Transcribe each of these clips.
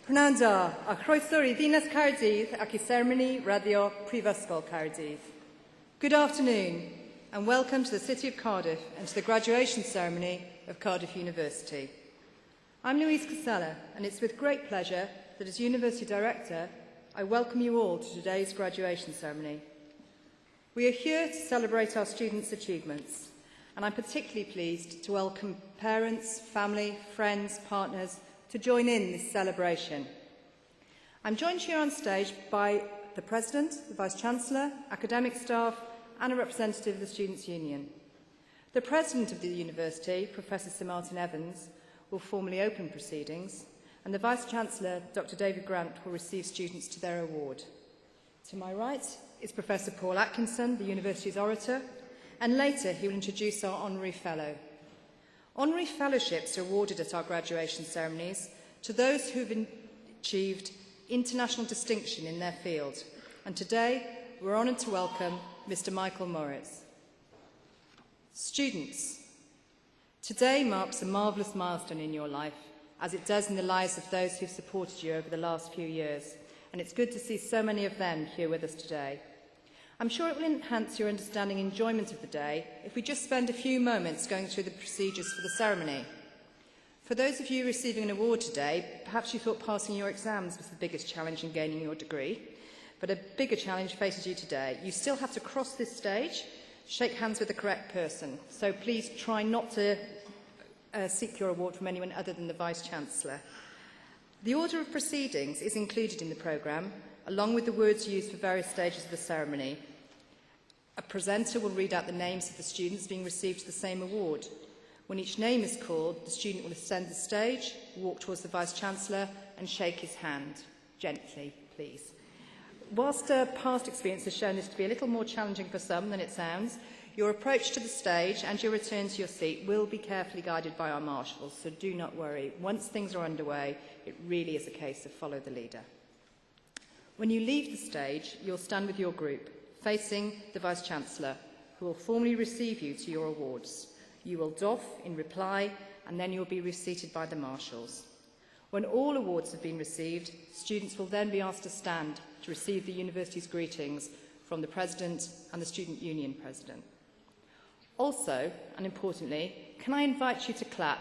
Prynawn da, a chroeso I Ddinas Cardiff ac I Sermoni Radio Prifysgol Cardiff. Good afternoon and welcome to the City of Cardiff and to the graduation ceremony of Cardiff University. I'm Louise Casella and it's with great pleasure that as University Director I welcome you all to today's graduation ceremony. We are here to celebrate our students' achievements and I'm particularly pleased to welcome parents, family, friends, partners to join in this celebration. I'm joined here on stage by the President, the Vice-Chancellor, academic staff and a representative of the Students' Union. The President of the University, Professor Sir Martin Evans, will formally open proceedings and the Vice-Chancellor, Dr David Grant, will receive students to their award. To my right is Professor Paul Atkinson, the University's orator, and later he will introduce our Honorary Fellow. Honorary Fellowships are awarded at our graduation ceremonies to those who have achieved international distinction in their field. And today, we're honoured to welcome Mr. Michael Moritz. Students, today marks a marvellous milestone in your life, as it does in the lives of those who've supported you over the last few years. And it's good to see so many of them here with us today. I'm sure it will enhance your understanding and enjoyment of the day if we just spend a few moments going through the procedures for the ceremony. For those of you receiving an award today, perhaps you thought passing your exams was the biggest challenge in gaining your degree, but a bigger challenge faces you today. You still have to cross this stage, shake hands with the correct person, so please try not to seek your award from anyone other than the Vice-Chancellor. The order of proceedings is included in the programme, along with the words used for various stages of the ceremony. A presenter will read out the names of the students being received the same award. When each name is called, the student will ascend the stage, walk towards the Vice-Chancellor and shake his hand. Gently, please. Whilst past experience has shown this to be a little more challenging for some than it sounds, your approach to the stage and your return to your seat will be carefully guided by our marshals, so do not worry. Once things are underway, it really is a case of follow the leader. When you leave the stage, you'll stand with your group, facing the Vice-Chancellor, who will formally receive you to your awards. You will doff in reply, and then you'll be reseated by the marshals. When all awards have been received, students will then be asked to stand to receive the university's greetings from the President and the Student Union President. Also, and importantly, can I invite you to clap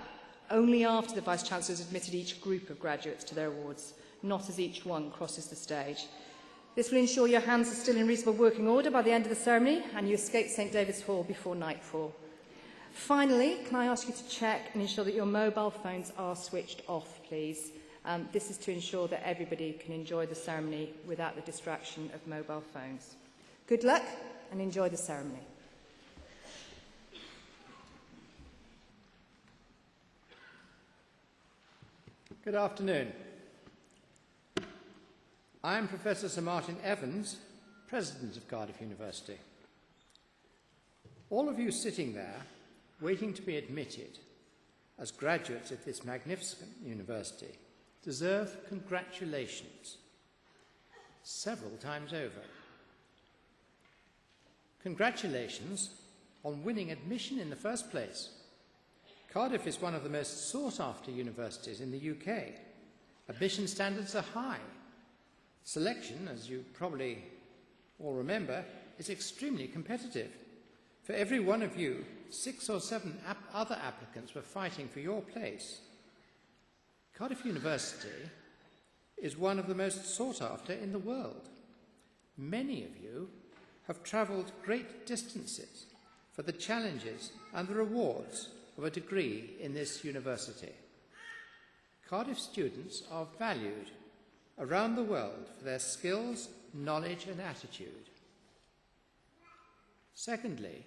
only after the Vice-Chancellor has admitted each group of graduates to their awards, not as each one crosses the stage. This will ensure your hands are still in reasonable working order by the end of the ceremony and you escape St David's Hall before nightfall. Finally, can I ask you to check and ensure that your mobile phones are switched off, please? This is to ensure that everybody can enjoy the ceremony without the distraction of mobile phones. Good luck and enjoy the ceremony. Good afternoon. I am Professor Sir Martin Evans, President of Cardiff University. All of you sitting there, waiting to be admitted as graduates of this magnificent university, deserve congratulations several times over. Congratulations on winning admission in the first place. Cardiff is one of the most sought-after universities in the UK. Admission standards are high. Selection, as you probably all remember, is extremely competitive. For every one of you, 6 or 7 other applicants were fighting for your place. Cardiff University is one of the most sought after in the world. Many of you have travelled great distances for the challenges and the rewards of a degree in this university. Cardiff students are valued around the world for their skills, knowledge and attitude. Secondly,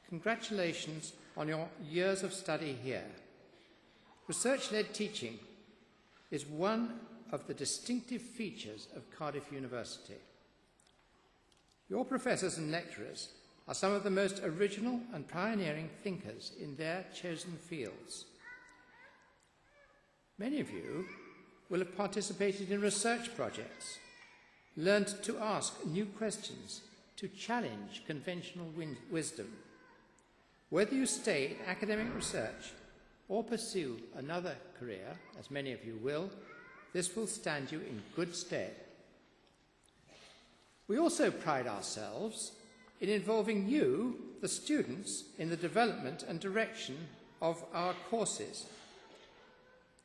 congratulations on your years of study here. Research-led teaching is one of the distinctive features of Cardiff University. Your professors and lecturers are some of the most original and pioneering thinkers in their chosen fields. Many of you will have participated in research projects, learned to ask new questions, to challenge conventional wisdom. Whether you stay in academic research or pursue another career, as many of you will, This will stand you in good stead. We also pride ourselves in involving you, the students, in the development and direction of our courses.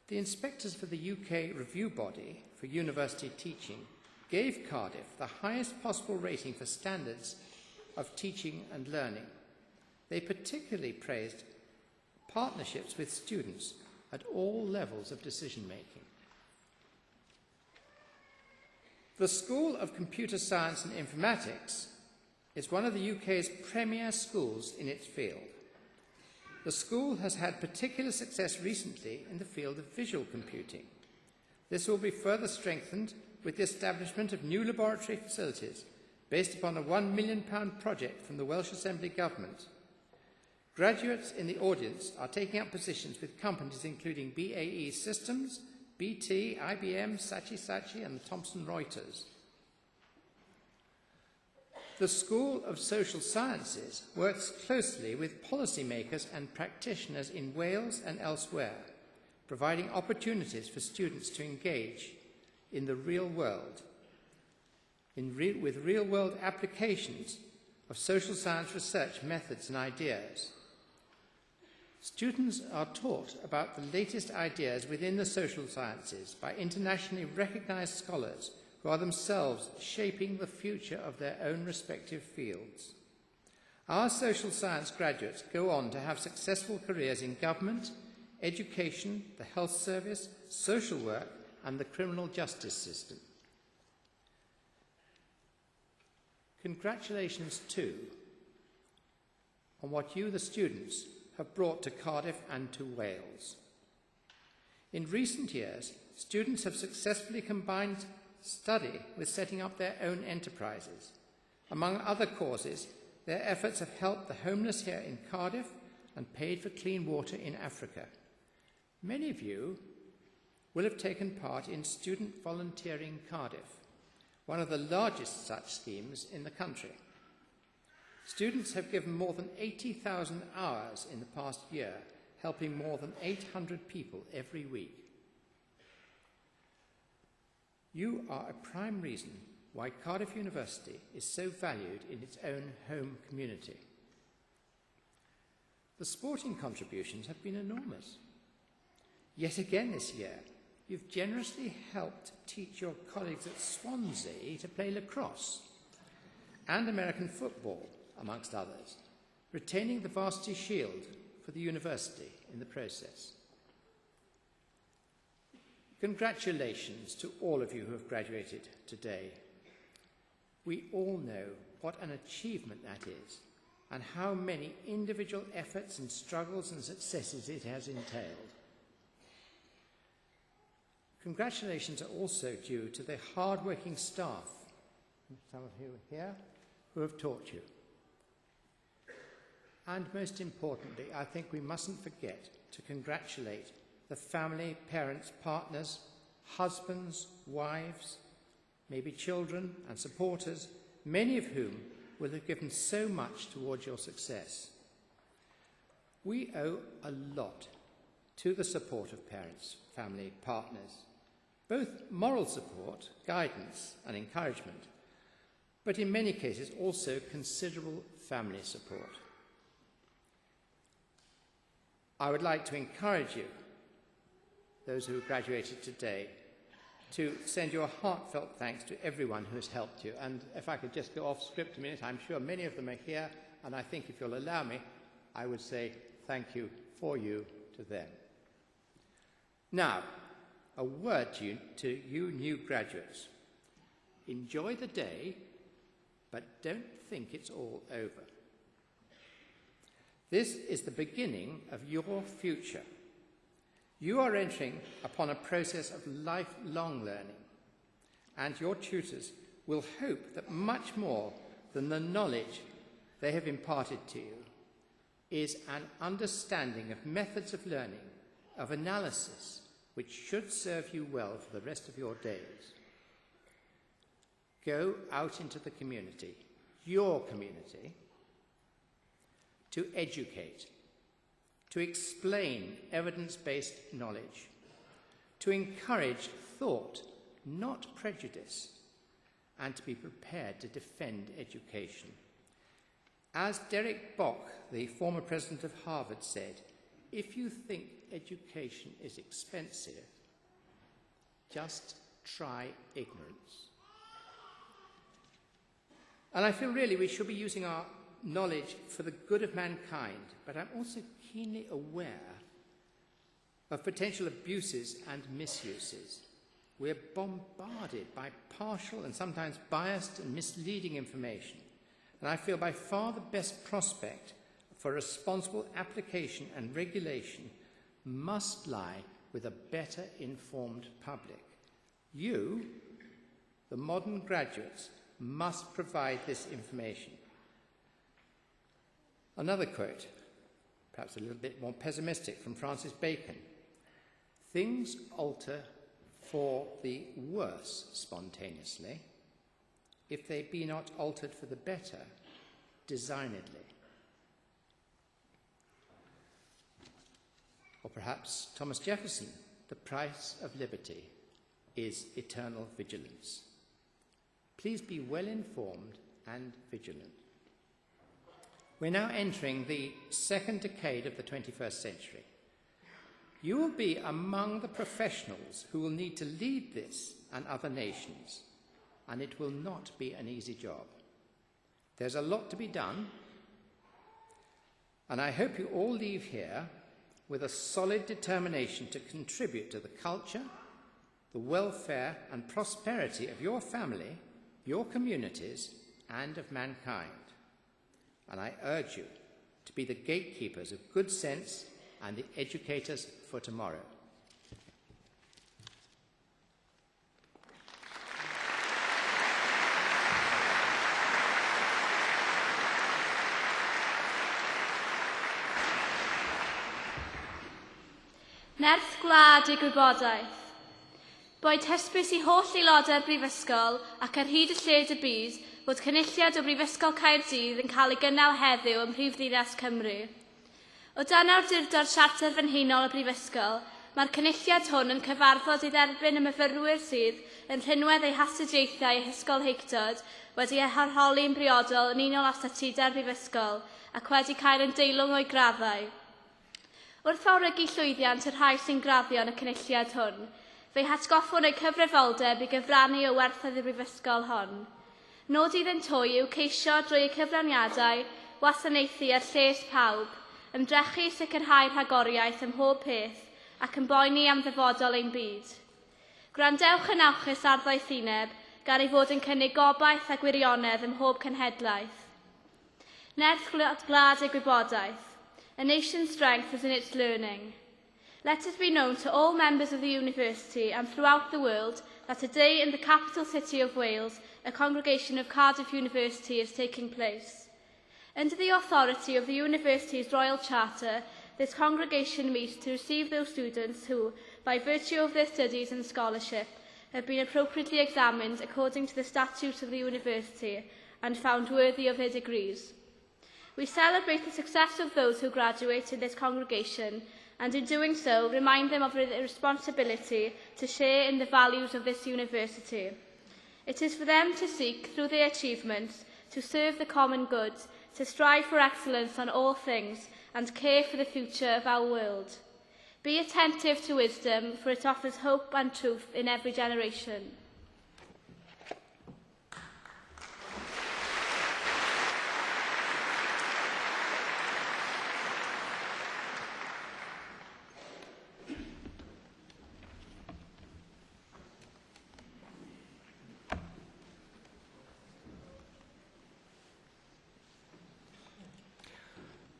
The inspectors for the UK review body for university teaching gave Cardiff the highest possible rating for standards of teaching and learning. They particularly praised partnerships with students at all levels of decision-making. The School of Computer Science and Informatics is one of the UK's premier schools in its field. The school has had particular success recently in the field of visual computing. This will be further strengthened with the establishment of new laboratory facilities based upon a £1 million project from the Welsh Assembly Government. Graduates in the audience are taking up positions with companies including BAE Systems, BT, IBM, SOCSI and the Thomson Reuters. The School of Social Sciences works closely with policymakers and practitioners in Wales and elsewhere, providing opportunities for students to engage in the real world, with real-world applications of social science research methods and ideas. Students are taught about the latest ideas within the social sciences by internationally recognized scholars who are themselves shaping the future of their own respective fields. Our social science graduates go on to have successful careers in government, education, the health service, social work, and the criminal justice system. Congratulations, too, on what you, the students, have brought to Cardiff and to Wales. In recent years, students have successfully combined study with setting up their own enterprises. Among other causes, their efforts have helped the homeless here in Cardiff and paid for clean water in Africa. Many of you will have taken part in Student Volunteering Cardiff, one of the largest such schemes in the country. Students have given more than 80,000 hours in the past year, helping more than 800 people every week. You are a prime reason why Cardiff University is so valued in its own home community. The sporting contributions have been enormous. Yet again this year, you've generously helped teach your colleagues at Swansea to play lacrosse and American football, amongst others, retaining the varsity shield for the university in the process. Congratulations to all of you who have graduated today. We all know what an achievement that is and how many individual efforts and struggles and successes it has entailed. Congratulations are also due to the hard-working staff, some of you here, who have taught you. And most importantly, I think we mustn't forget to congratulate the family, parents, partners, husbands, wives, maybe children and supporters, many of whom will have given so much towards your success. We owe a lot to the support of parents, family, partners, both moral support, guidance and encouragement, but in many cases also considerable family support. I would like to encourage you, those who have graduated today, to send your heartfelt thanks to everyone who has helped you. And if I could just go off script a minute, I'm sure many of them are here, and I think if you'll allow me, I would say thank you for you to them. Now, a word to you new graduates. Enjoy the day, but don't think it's all over. This is the beginning of your future. You are entering upon a process of lifelong learning, and your tutors will hope that much more than the knowledge they have imparted to you is an understanding of methods of learning, of analysis, which should serve you well for the rest of your days. Go out into the community, your community, to educate, to explain evidence-based knowledge, to encourage thought, not prejudice, and to be prepared to defend education. As Derek Bock, the former president of Harvard, said, if you think education is expensive, just try ignorance. And I feel really we should be using our knowledge for the good of mankind, but I'm also keenly aware of potential abuses and misuses. We're bombarded by partial and sometimes biased and misleading information, and I feel by far the best prospect for responsible application and regulation must lie with a better informed public. You, the modern graduates, must provide this information. Another quote, perhaps a little bit more pessimistic, from Francis Bacon. Things alter for the worse spontaneously, if they be not altered for the better designedly. Or perhaps Thomas Jefferson, the price of liberty is eternal vigilance. Please be well informed and vigilant. We're now entering the second decade of the 21st century. You will be among the professionals who will need to lead this and other nations, and it will not be an easy job. There's a lot to be done, and I hope you all leave here with a solid determination to contribute to the culture, the welfare and prosperity of your family, your communities, and of mankind. And I urge you to be the gatekeepers of good sense and the educators for tomorrow. Nerth gwlad i gwybodaeth. Boed hysbys I holl aelodau'r Brifysgol ac ar hyd y lled y byd fod cynulliad o Brifysgol Caerdydd yn cael ei gynnal heddiw ym Mhrifddinas Cymru. O dan awdurdod Siarter Frenhinol y Brifysgol, mae'r cynulliad hwn yn cyfarfod i dderbyn y myfyrwyr sydd yn rhinwedd eu hastudiaethau eu hysgol heictod wedi eu harholi'n briodol yn unol â statudau'r Brifysgol ac wedi cael yn deilwng o'i graddau. Wrth fawrygu llwyddiant yr rhai sy'n graddio yn y cynulliad hwn, fe'i hatgoffwn eu cyfrifoldeb I gyfrannu o werthoedd y Brifysgol hon. Nod iddynt hwy yw ceisio drwy eu cyfraniadau wasanaethu ar lles pawb, ymdrechu sicrhau rhagoriaeth ym mhob peth ac yn boeni am ddyfodol ein byd. Gwrandewch yn awchus ar ddoethineb gar ei fod yn cynnig gobaith a gwirionedd ym mhob cenhedlaeth. Nerth gwlad y gwybodaeth. A nation's strength is in its learning. Let it be known to all members of the university and throughout the world that today in the capital city of Wales, a congregation of Cardiff University is taking place. Under the authority of the university's Royal Charter, this congregation meets to receive those students who, by virtue of their studies and scholarship, have been appropriately examined according to the statutes of the university and found worthy of their degrees. We celebrate the success of those who graduate in this congregation and in doing so remind them of their responsibility to share in the values of this university. It is for them to seek, through their achievements, to serve the common good, to strive for excellence on all things and care for the future of our world. Be attentive to wisdom, for it offers hope and truth in every generation.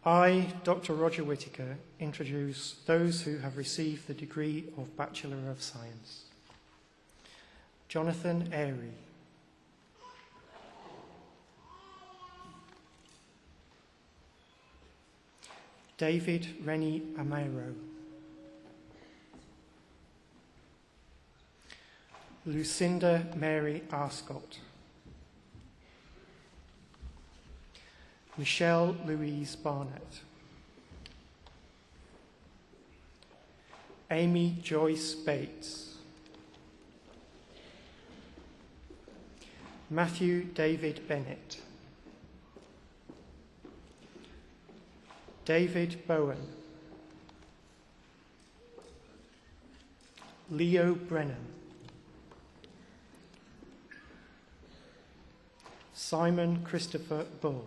I, Dr. Roger Whittaker, introduce those who have received the degree of Bachelor of Science. Jonathan Airy. David Rennie Amero. Lucinda Mary Arscott. Michelle Louise Barnett. Amy Joyce Bates. Matthew David Bennett, David Bowen, Leo Brennan, Simon Christopher Bull,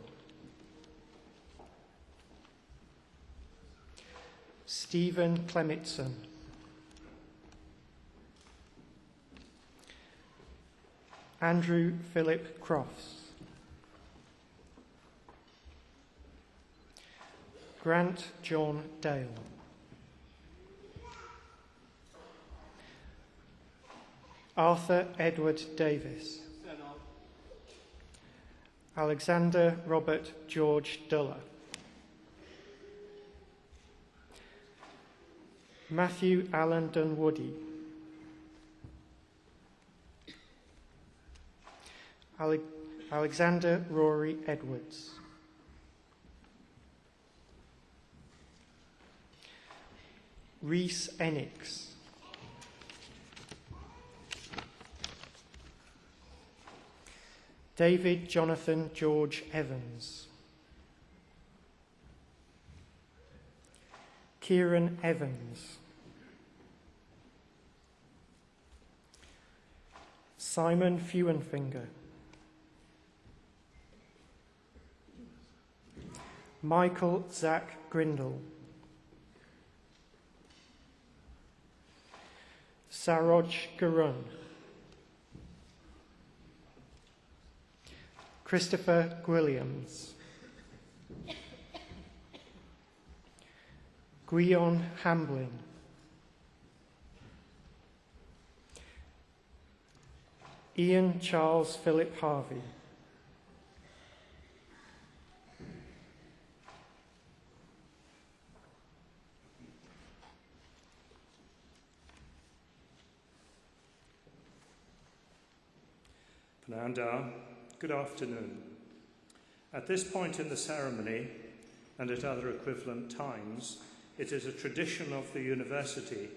Stephen Clemitson, Andrew Philip Crofts, Grant John Dale, Arthur Edward Davis, Alexander Robert George Duller, Matthew Allen Dunwoody, Alexander Rory Edwards, Rhys Enix, David Jonathan George Evans, Kieran Evans, Simon Fewenfinger, Michael Zach Grindle, Saroj Garun, Christopher Williams, Guion Hamblin, Ian Charles Philip Harvey, Pananda, good afternoon. At this point in the ceremony, and at other equivalent times, it is a tradition of the university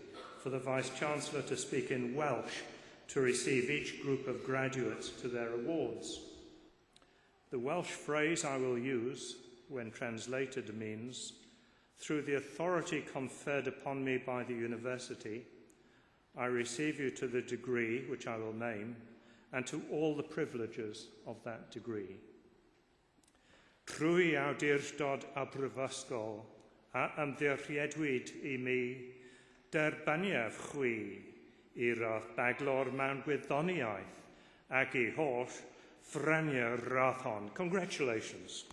for the Vice-Chancellor to speak in Welsh to receive each group of graduates to their awards. The Welsh phrase I will use, when translated, means, "Through the authority conferred upon me by the university, I receive you to the degree which I will name, and to all the privileges of that degree. Trwy awdurdod a brifysgol a ymddiriedwyd I mi derbaniaf chwi I rath baglor mewn gwyddoniaeth ac I holl ffreniau'r rath hon." Congratulations.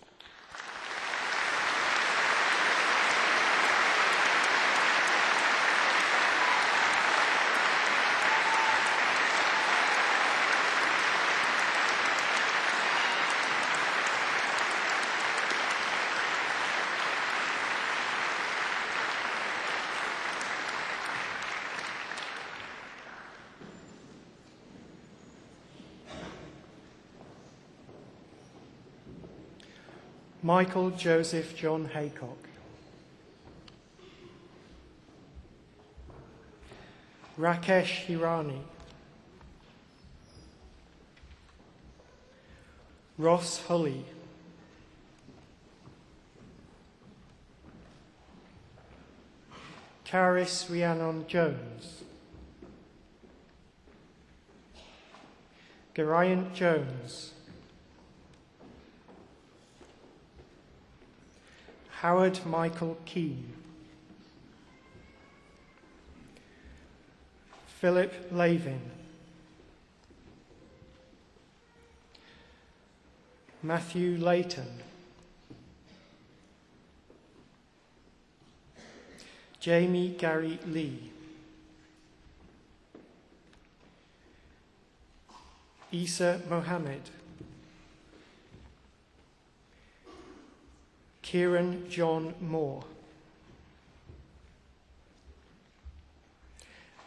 Michael Joseph John Haycock, Rakesh Hirani, Ross Hulley, Caris Rhiannon Jones, Geraint Jones, Howard Michael Keane, Philip Lavin, Matthew Layton, Jamie Gary Lee, Isa Mohammed, Kieran John Moore,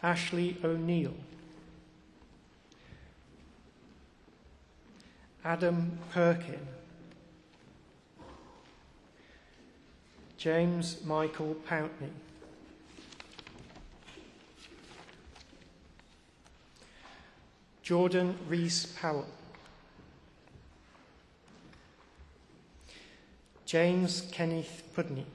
Ashley O'Neill, Adam Perkin, James Michael Pountney, Jordan Rees Powell, James Kenneth Pudney.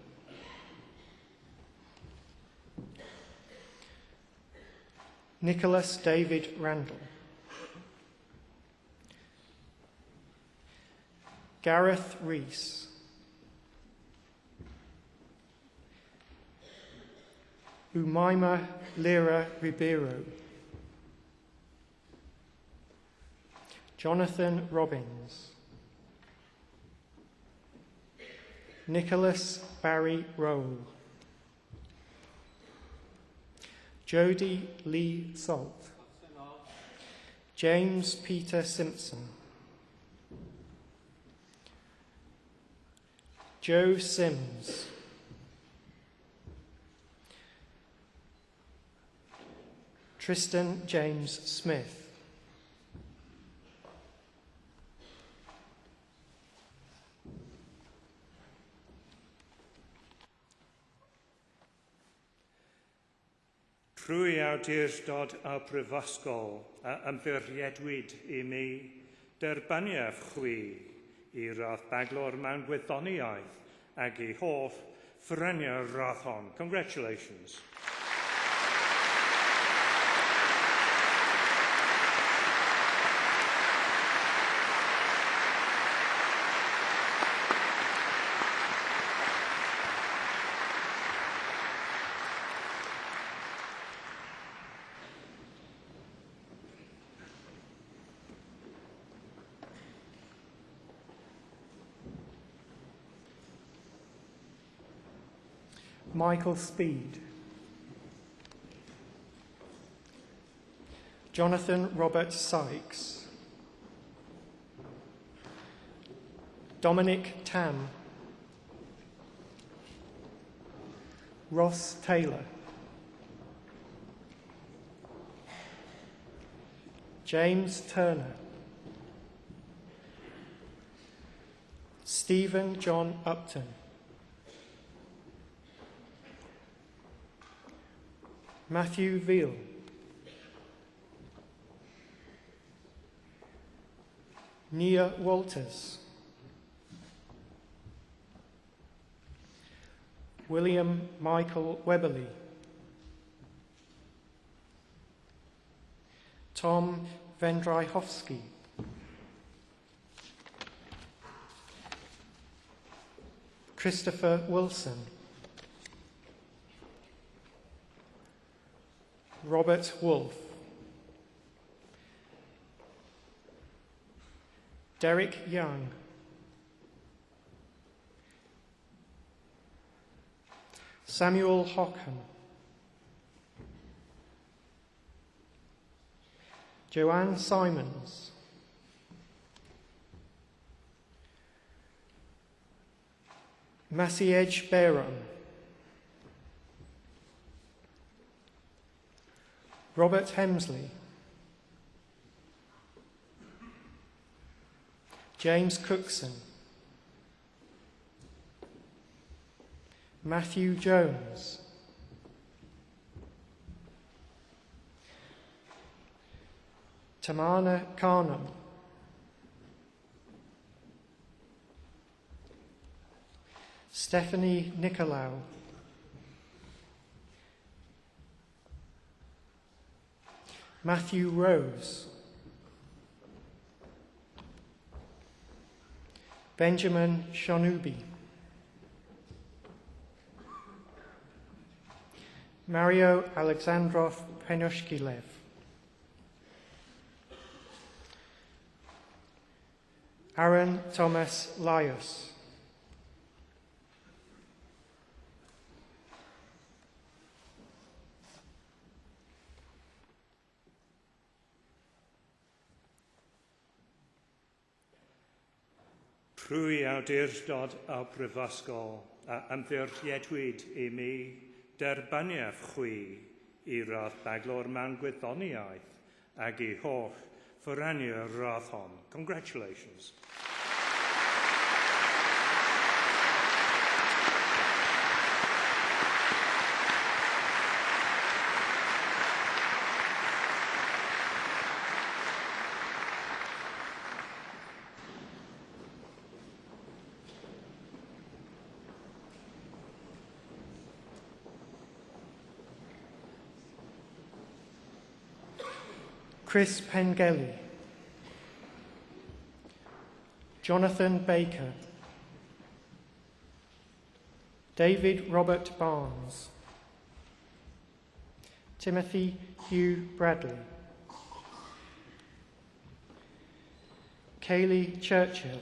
Nicholas David Randall. Gareth Rees. Umaima Lira Ribeiro. Jonathan Robbins. Nicholas Barry Roll. Jodie Lee Salt. James Peter Simpson. Joe Sims. Tristan James Smith. Trwy awdurdod a prifysgol a ymddiriedwyd I mi derbaniaf chwi I radd baglor mewn gwyddoniaeth ac I hoff ffreniau radd hon. Congratulations. Michael Speed. Jonathan Robert Sykes. Dominic Tam. Ross Taylor. James Turner. Stephen John Upton. Matthew Veal. Nia Walters. William Michael Webberley. Tom Vendryhovsky. Christopher Wilson. Robert Wolfe. Derek Young. Samuel Hockham. Joanne Simons. Massiej Bayram. Robert Hemsley. James Cookson. Matthew Jones. Tamana Karnam. Stephanie Nicolau. Matthew Rose. Benjamin Shanubi. Mario Alexandrov Penoshkilev. Aaron Thomas Laius. Trwy awdurdod a prifysgol a ymddiriedwyd I mi derbaniaf chwi I radd baglor mewn gwyddoniaeth ac I holl ffyraniau radd hon. Congratulations. Chris Pengelly, Jonathan Baker, David Robert Barnes, Timothy Hugh Bradley, Kaylee Churchill,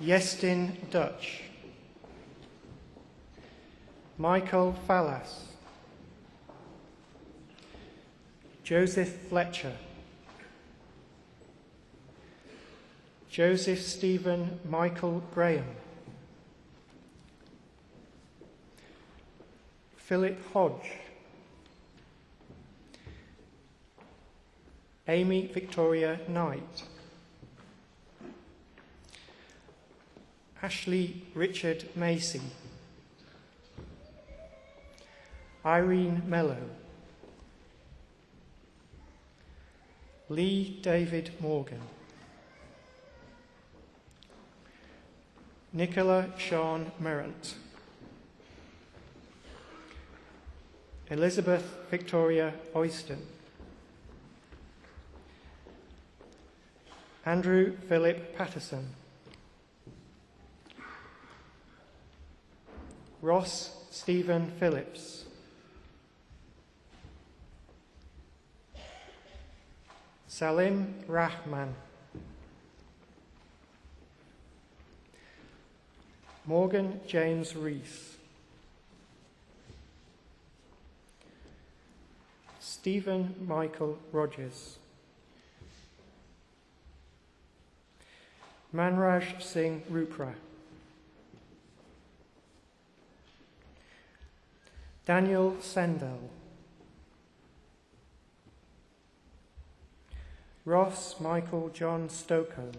Yestin Dutch, Michael Fallas, Joseph Fletcher, Joseph Stephen Michael Graham, Philip Hodge, Amy Victoria Knight, Ashley Richard Macy, Irene Mello, Lee David Morgan, Nicola Sean Merrant, Elizabeth Victoria Oyston, Andrew Philip Patterson, Ross Stephen Phillips, Salim Rahman, Morgan James Rees, Stephen Michael Rogers, Manraj Singh Rupra, Daniel Sendell, Ross Michael John Stokoe,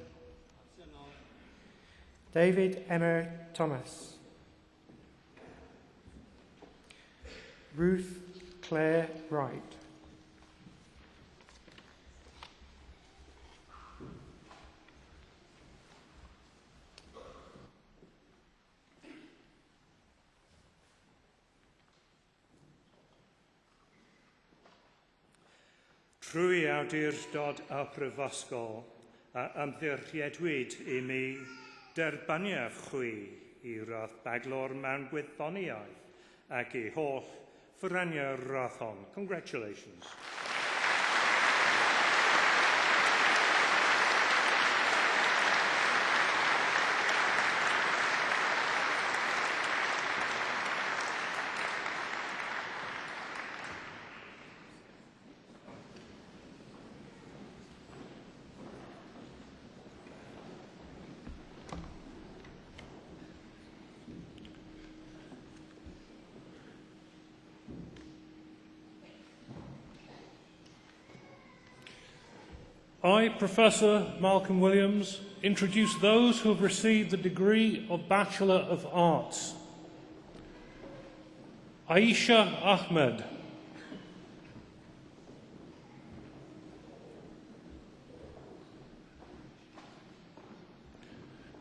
David Emmer Thomas, Ruth Claire Wright, Trwy awdurdod y Prifysgol, ymddiriedwyd I mi derbaniaf chwi I radd baglor mewn gwyddoniaeth ac I holl ffyraniau'r radd hon. Congratulations. I, Professor Malcolm Williams, introduce those who have received the degree of Bachelor of Arts. Aisha Ahmed,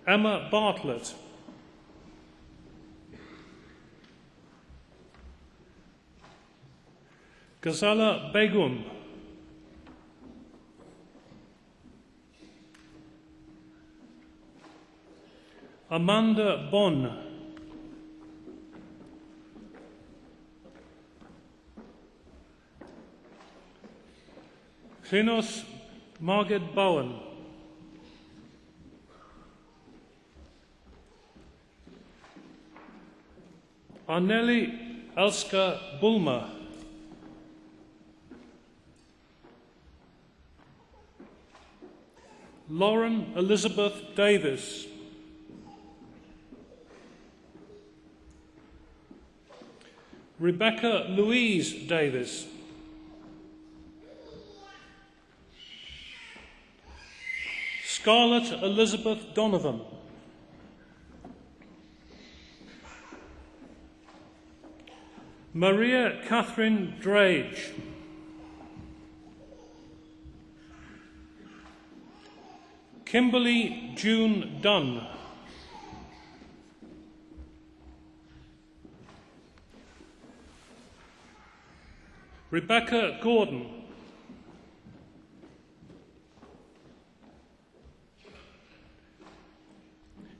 Emma Bartlett, Ghazala Begum, Amanda Bonn, Hlinos Margaret Bowen, Arneli Elska Bulmer, Lauren Elizabeth Davis, Rebecca Louise Davis, Scarlett Elizabeth Donovan, Maria Catherine Drage, Kimberly June Dunn, Rebecca Gordon.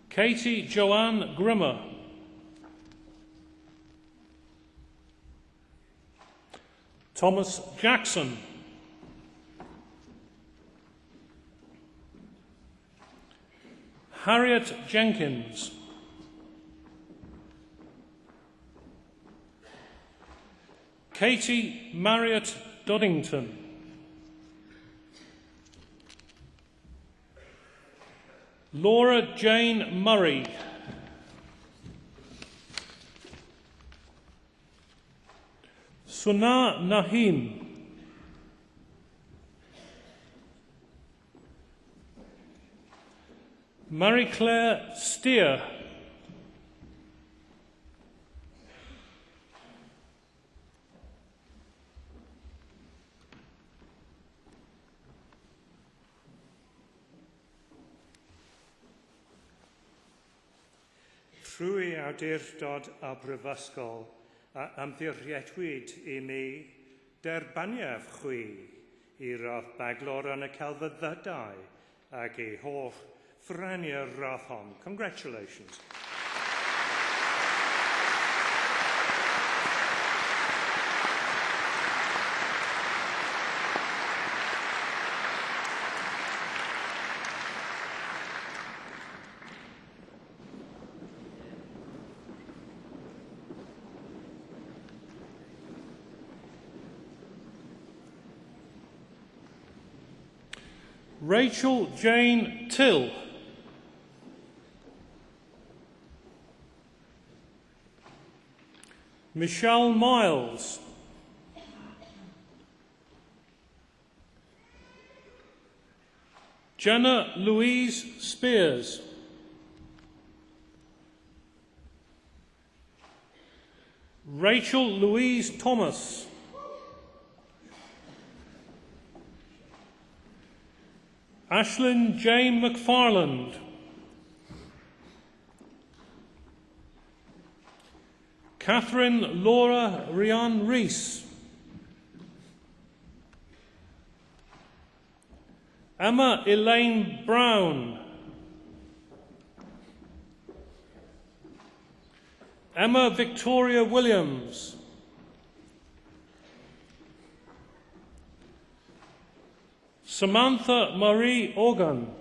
Katie Joanne Grimmer. Thomas Jackson. Harriet Jenkins. Katie Marriott Doddington. Laura Jane Murray. Suna Nahim. Marie-Claire Steer. Trwy awdurdod a brifysgol a ymddiriedwyd I mi derbaniaf chwi I radd baglor yn y celfyddydau ac I holl ffraniau'r radd hon. Congratulations. Rachel Jane Till. Michelle Miles. Jenna Louise Spears. Rachel Louise Thomas. Ashlyn Jane McFarland. Catherine Laura Rian Rees. Emma Elaine Brown. Emma Victoria Williams. Samantha Marie Organ.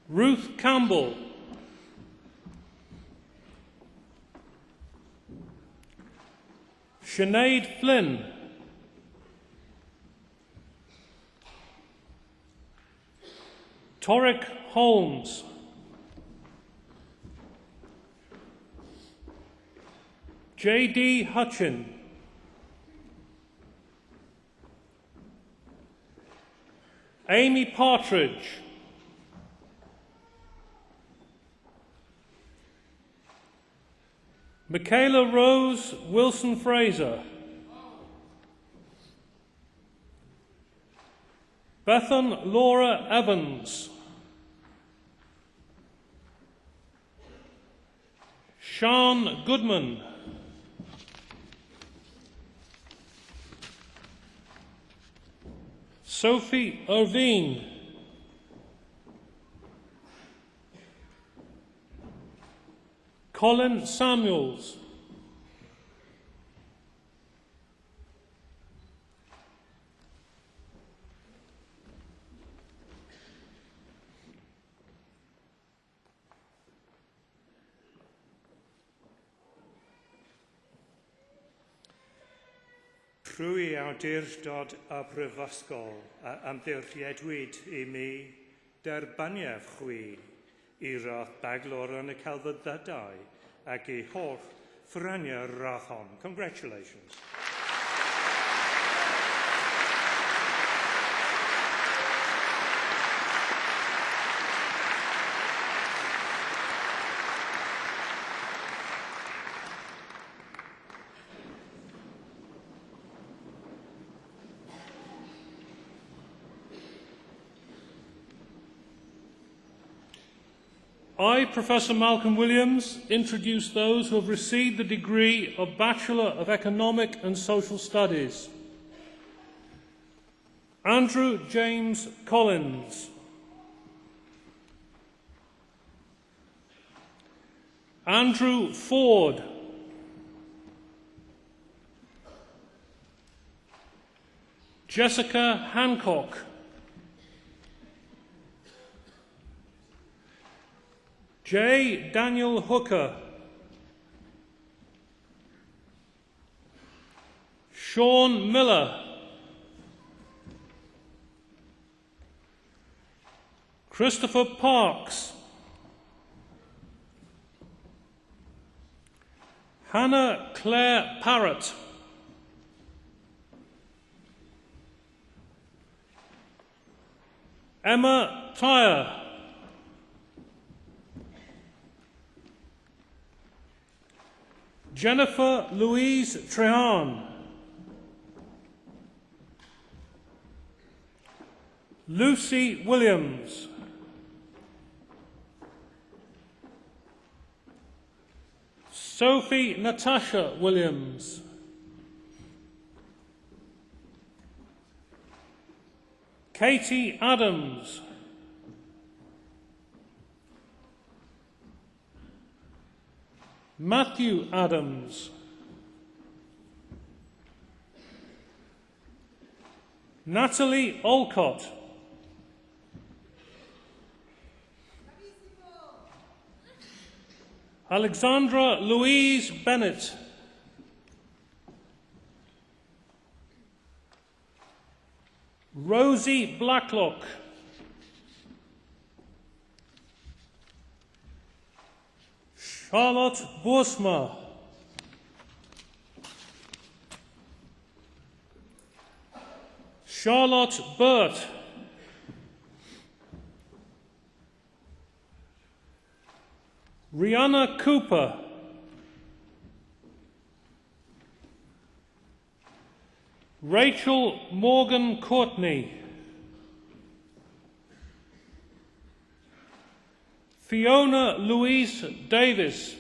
Ruth Campbell. Sinead Flynn. Torrick Holmes. J.D. Hutchin. Amy Partridge. Michaela Rose Wilson Fraser. Bethan Laura Evans. Sean Goodman. Sophie Irvine. Colin Samuels. Trwy awdurdod a brifysgol a ymddiriedwyd I mi derbaniaf chwi I radd baglor yn y celfyddydau ac I holl ffraniau'r radd hon. Congratulations. I, Professor Malcolm Williams, introduce those who have received the degree of Bachelor of Economic and Social Studies. Andrew James Collins. Andrew Ford. Jessica Hancock. J. Daniel Hooker. Sean Miller. Christopher Parks. Hannah Claire Parrott. Emma Tyre. Jennifer Louise Trehan. Lucy Williams. Sophie Natasha Williams. Katie Adams. Matthew Adams. Natalie Olcott. Alexandra Louise Bennett. Rosie Blacklock. Charlotte Boersma. Charlotte Burt. Rihanna Cooper. Rachel Morgan Courtney. Fiona Louise Davis.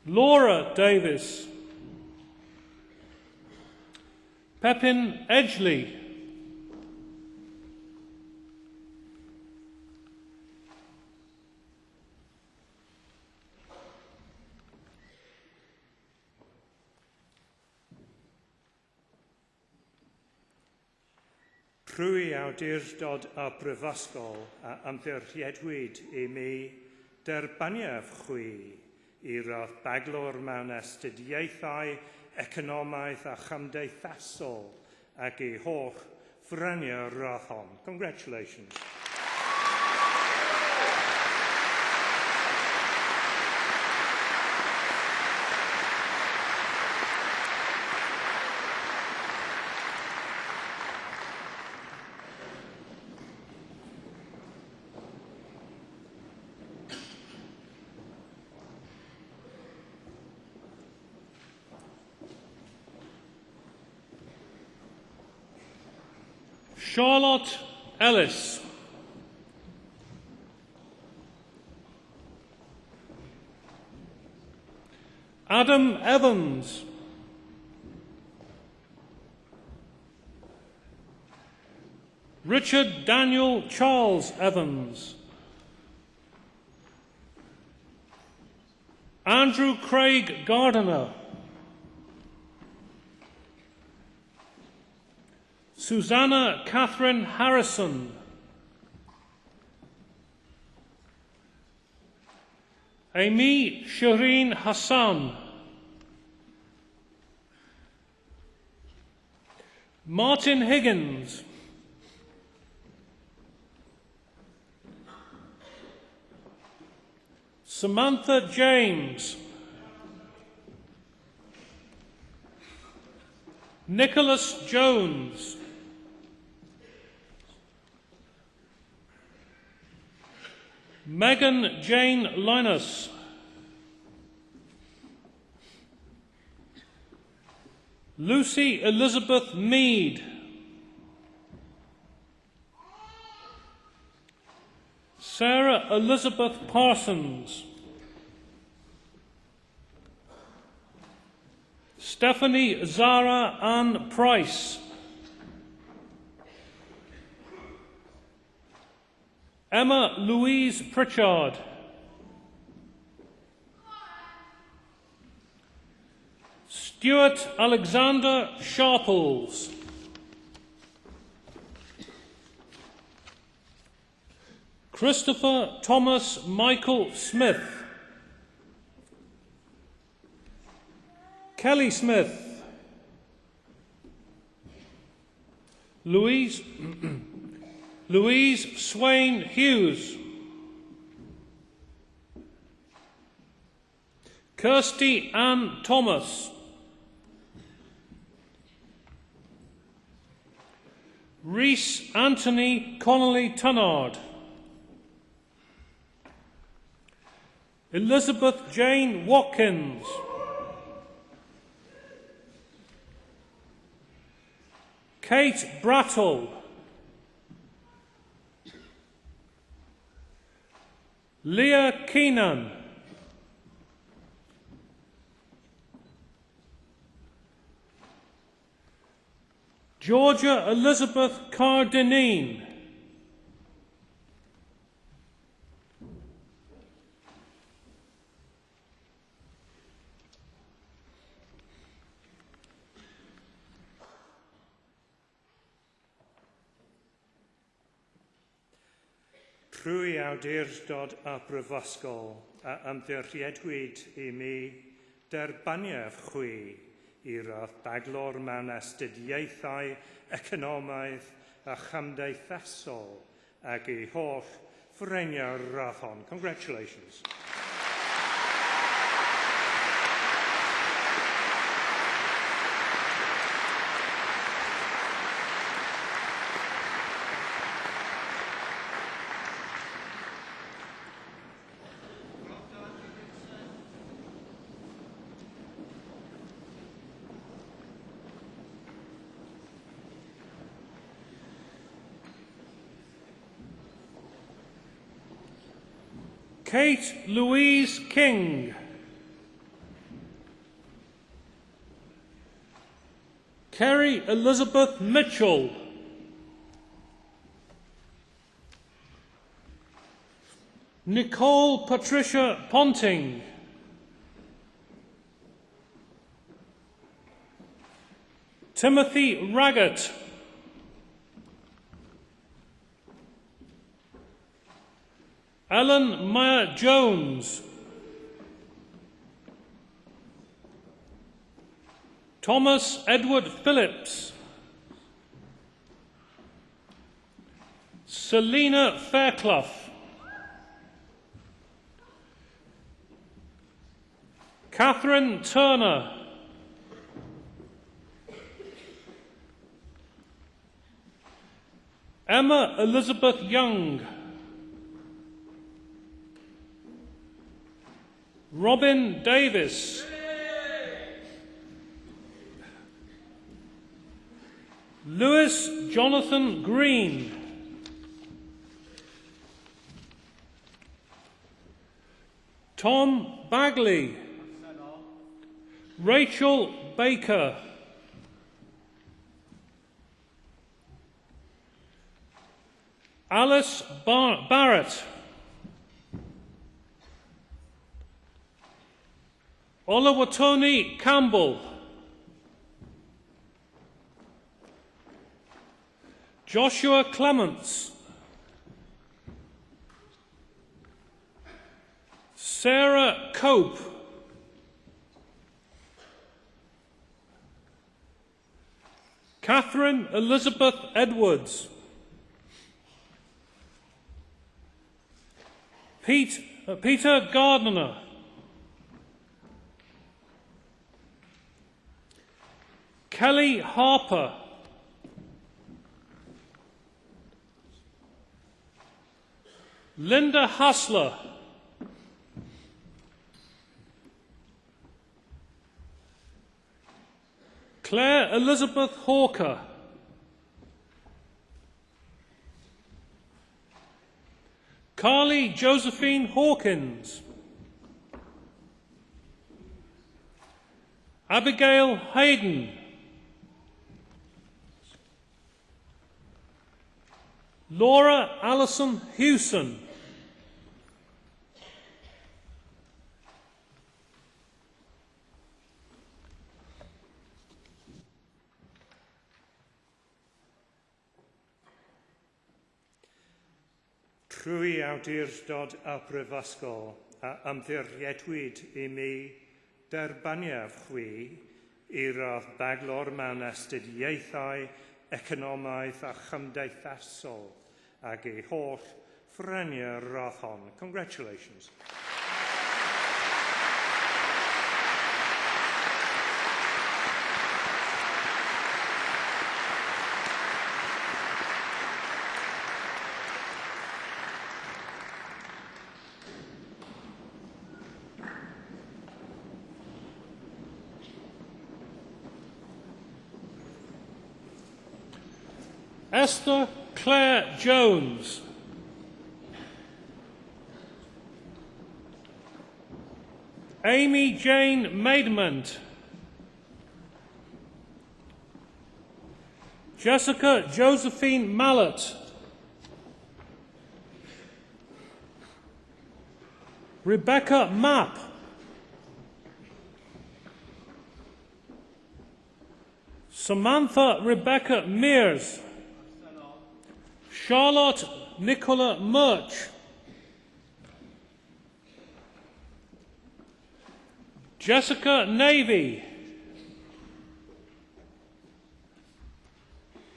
Laura Davis. Pepin Edgley. Rwy awdurdod a brifysgol a ymddiriedwyd I mi derbaniaf chwi I roedd baglwr mewn astudiaethau, economaidd a chymdeithasol ac I holl fryniau roedd hon. Congratulations. Charlotte Ellis. Adam Evans. Richard Daniel Charles Evans. Andrew Craig Gardiner. Susanna Catherine Harrison. Amy Shireen Hassan. Martin Higgins. Samantha James. Nicholas Jones. Megan Jane Linus. Lucy Elizabeth Mead. Sarah Elizabeth Parsons, Stephanie Zara Ann Price, Emma Louise Pritchard, Stuart Alexander Sharples, Christopher Thomas Michael Smith, Kelly Smith, Louise Swain Hughes, Kirsty Ann Thomas, Rhys Anthony Connolly Tunnard, Elizabeth Jane Watkins, Kate Brattle, Leah Keenan, Georgia Elizabeth Cardinine, Trwy awdurdod a brifysgol a ymddiriedwyd I mi derbaniaf chwi I rodd baglor mewn astudiaethau, economaidd a chymdeithasol ac I holl ffreniau'r radd hon. Congratulations. Kate Louise King, Kerry Elizabeth Mitchell, Nicole Patricia Ponting, Timothy Raggett, Ellen Meyer Jones, Thomas Edward Phillips, Selina Fairclough, Catherine Turner, Emma Elizabeth Young, Robin Davis, Lewis Jonathan Green, Tom Bagley, Rachel Baker, Alice Barrett, Olawatoni Campbell, Joshua Clements, Sarah Cope, Catherine Elizabeth Edwards, Peter Gardner, Kelly Harper, Linda Hassler, Claire Elizabeth Hawker, Carly Josephine Hawkins. Abigail Hayden. Laura Allison Hewson. Trwy awdurdod y Brifysgol a ymddiriedwyd I mi derbaniaf chwi I radd baglor mewn astudiaethau, economaidd a chymdeithasol ac ei holl ffreniau'r radd hon. Congratulations. Esther Claire Jones. Amy Jane Maidment. Jessica Josephine Mallet. Rebecca Mapp. Samantha Rebecca Mears. Charlotte Nicola Murch. Jessica Navy.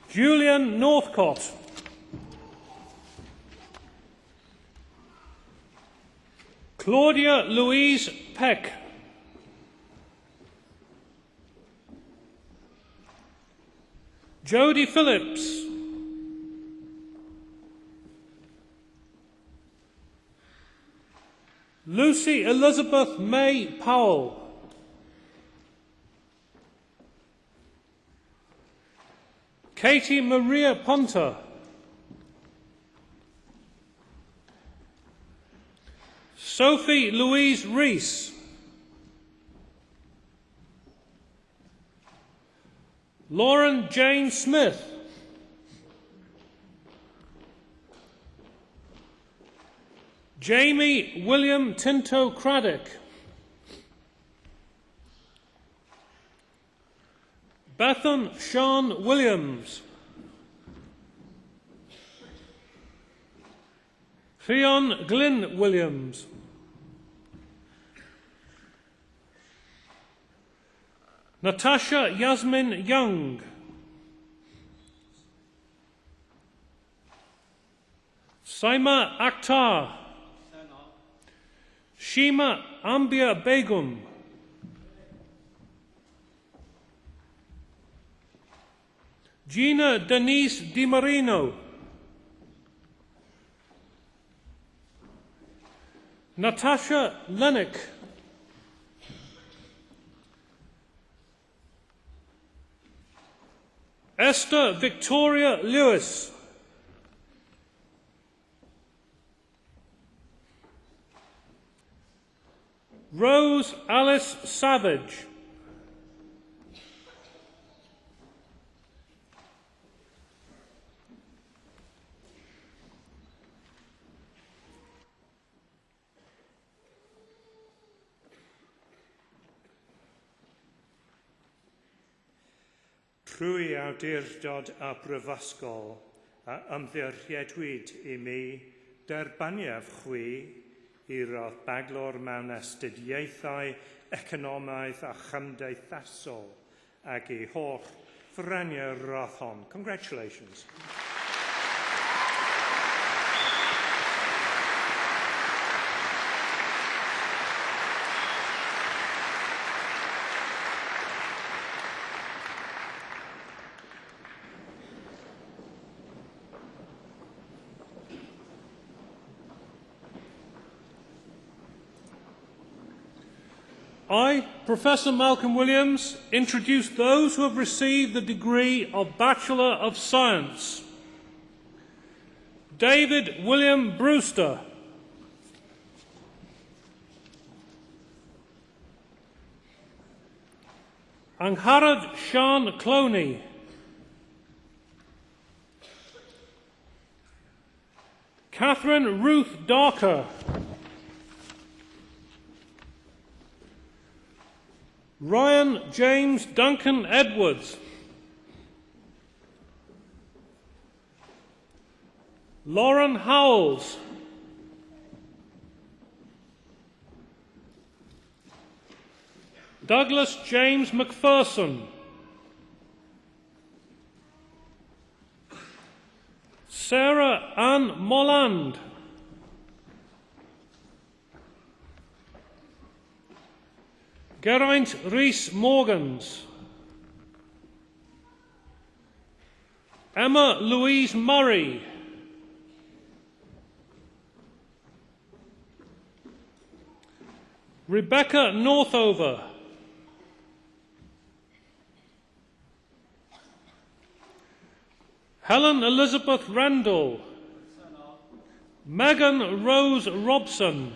Julian Northcott. Claudia Louise Peck. Jodie Phillips. Lucy Elizabeth May Powell. Katie Maria Punter. Sophie Louise Rees. Lauren Jane Smith. Jamie William Tinto Craddock. Bethan Sean Williams. Fionn Glyn Williams. Natasha Yasmin Young. Saima Akhtar. Shima Ambia Begum. Gina Denise DiMarino. Natasha Lennox. Esther Victoria Lewis. Rose Alice Savage. Trwy awdurdod y Brifysgol a ymddiriedwyd I mi derbaniaf chwi I radd baglor mewn astudiaethau, economaidd a chymdeithasol ac ei holl ffreniau'r radd hon. Congratulations. I, Professor Malcolm Williams, introduce those who have received the degree of Bachelor of Science. David William Brewster. Angharad Sian Cloney. Catherine Ruth Darker. Ryan James Duncan Edwards. Lauren Howells. Douglas James McPherson. Sarah Ann Molland. Geraint Rhys Morgans. Emma Louise Murray. Rebecca Northover. Helen Elizabeth Randall. Megan Rose Robson.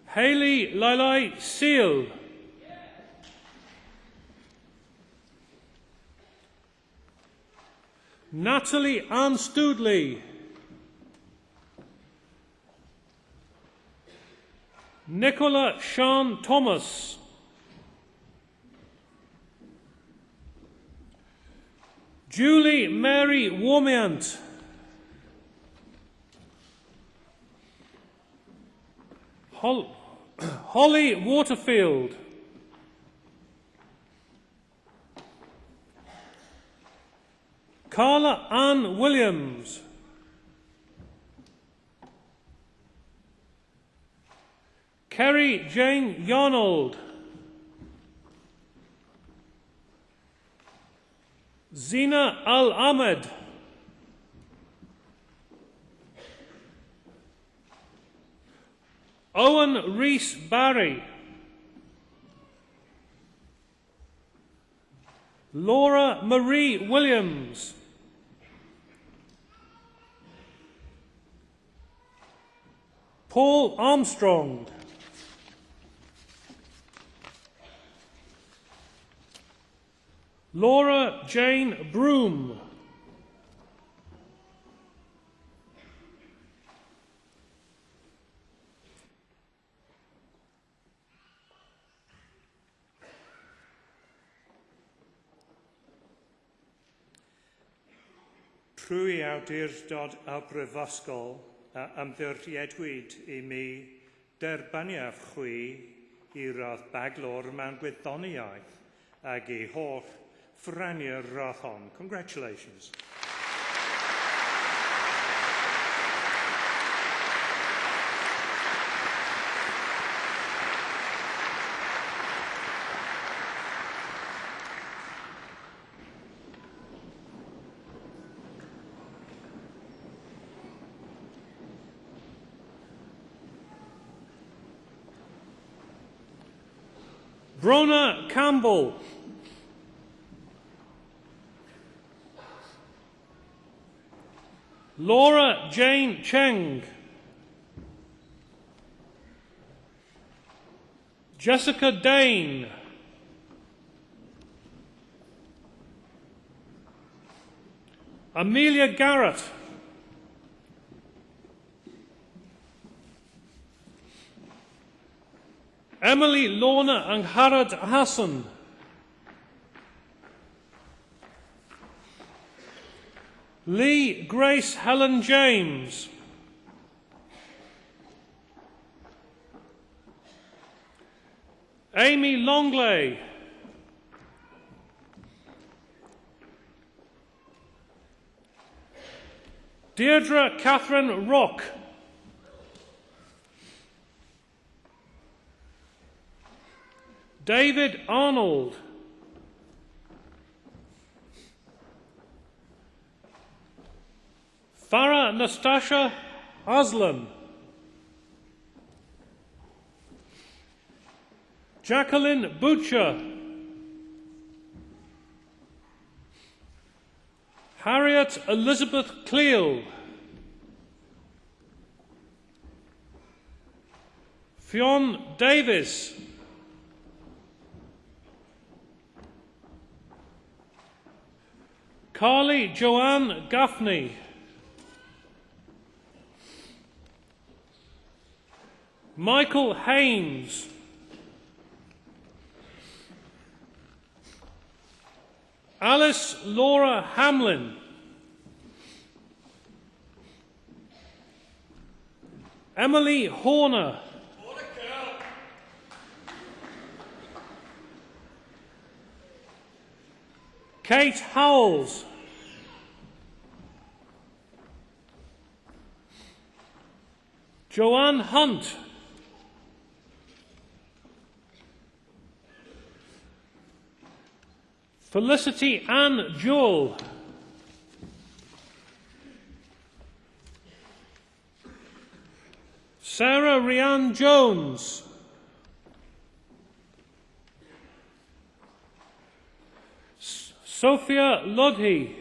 Hayley Lilai Seal. Natalie Ann Stoodley. Nicola Sean Thomas. Julie Mary Wormiant. Holly Waterfield. Carla Ann Williams. Kerry Jane Yarnold. Zina Al-Ahmed. Owen Rees Barry. Laura Marie Williams. Paul Armstrong. Laura Jane Broom. Trwy awdurdod a brifysgol a ymddiriedwyd I mi derbaniaf chwi I radd baglor mewn gwyddoniaeth ag I holl ffraniau'r radd hon. Congratulations. Brona Campbell. Laura Jane Cheng. Jessica Dane. Amelia Garrett. Emily Lorna and Harad Hassan. Lee Grace Helen James. Amy Longley. Deirdre Catherine Rock. David Arnold. Farah Nastasha Aslan. Jacqueline Butcher. Harriet Elizabeth Cleal. Fionn Davis. Carly Joanne Gaffney. Michael Haynes. Alice Laura Hamlin. Emily Horner. Kate Howells. Joanne Hunt. Felicity Ann Jewell. Sarah Rhiann Jones. Sophia Ludhi.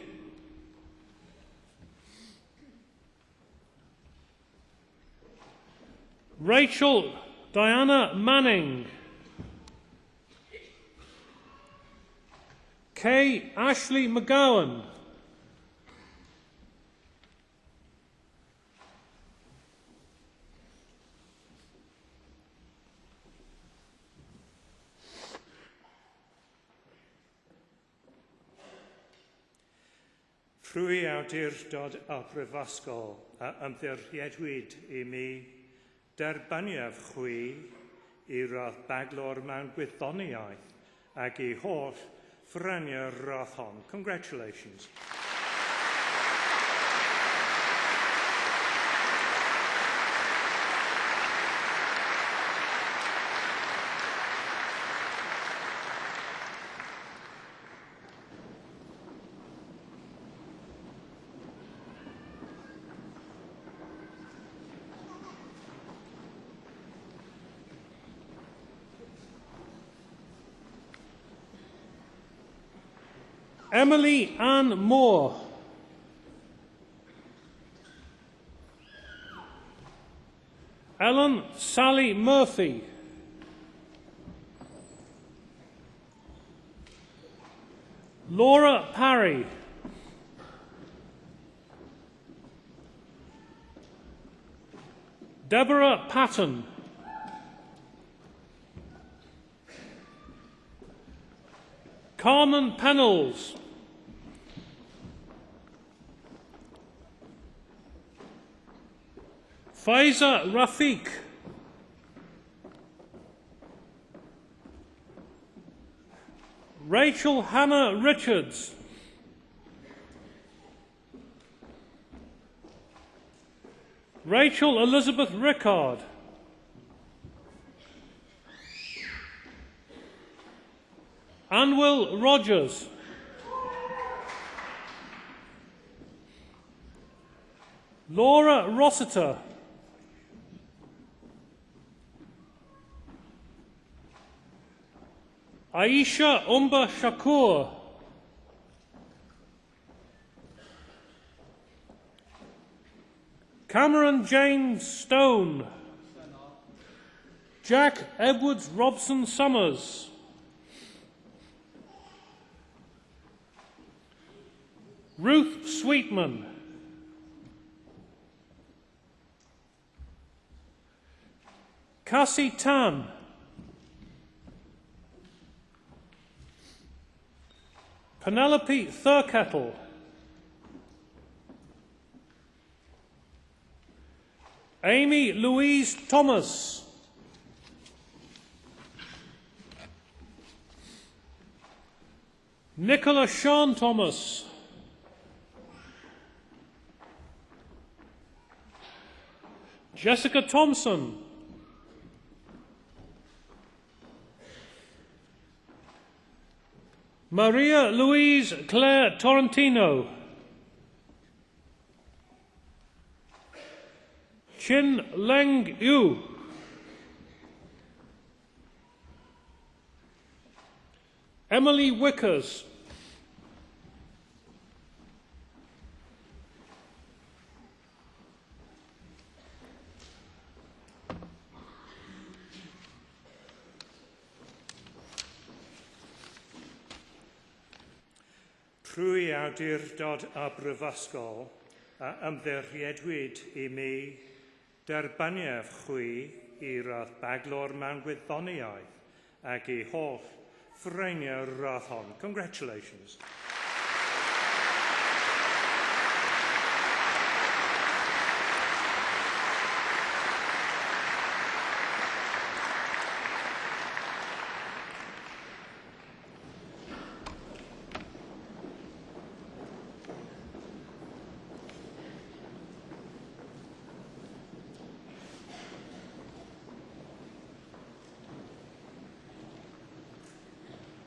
Rachel Diana Manning. Kay Ashley McGowan. Rhwy awdurdod a brifysgol a ymddiriedwyd I mi derbaniaf chwi I roedd baglor mewn gwyddoniaeth ac I holl ffraniau roedd hon. Congratulations. Emily Ann Moore. Ellen Sally Murphy. Laura Parry. Deborah Patton. Carmen Pennells. Faiza Rafiq. Rachel Hannah Richards. Rachel Elizabeth Rickard. Anwyl Rogers. Laura Rossiter. Aisha Umba Shakur. Cameron James Stone. Jack Edwards Robson Summers. Ruth Sweetman. Cassie Tan. Penelope Thurkettle. Amy Louise Thomas. Nicola Sean Thomas. Jessica Thompson. Maria Louise Claire Torrentino. Chin Leng Yu. Emily Wickers. Trwy awdurdod a brifysgol a ymddiriedwyd I mi derbaniaf chwi I radd baglor mewn gwyddoniaeth ac I holl ffreinio'r radd hon. Congratulations.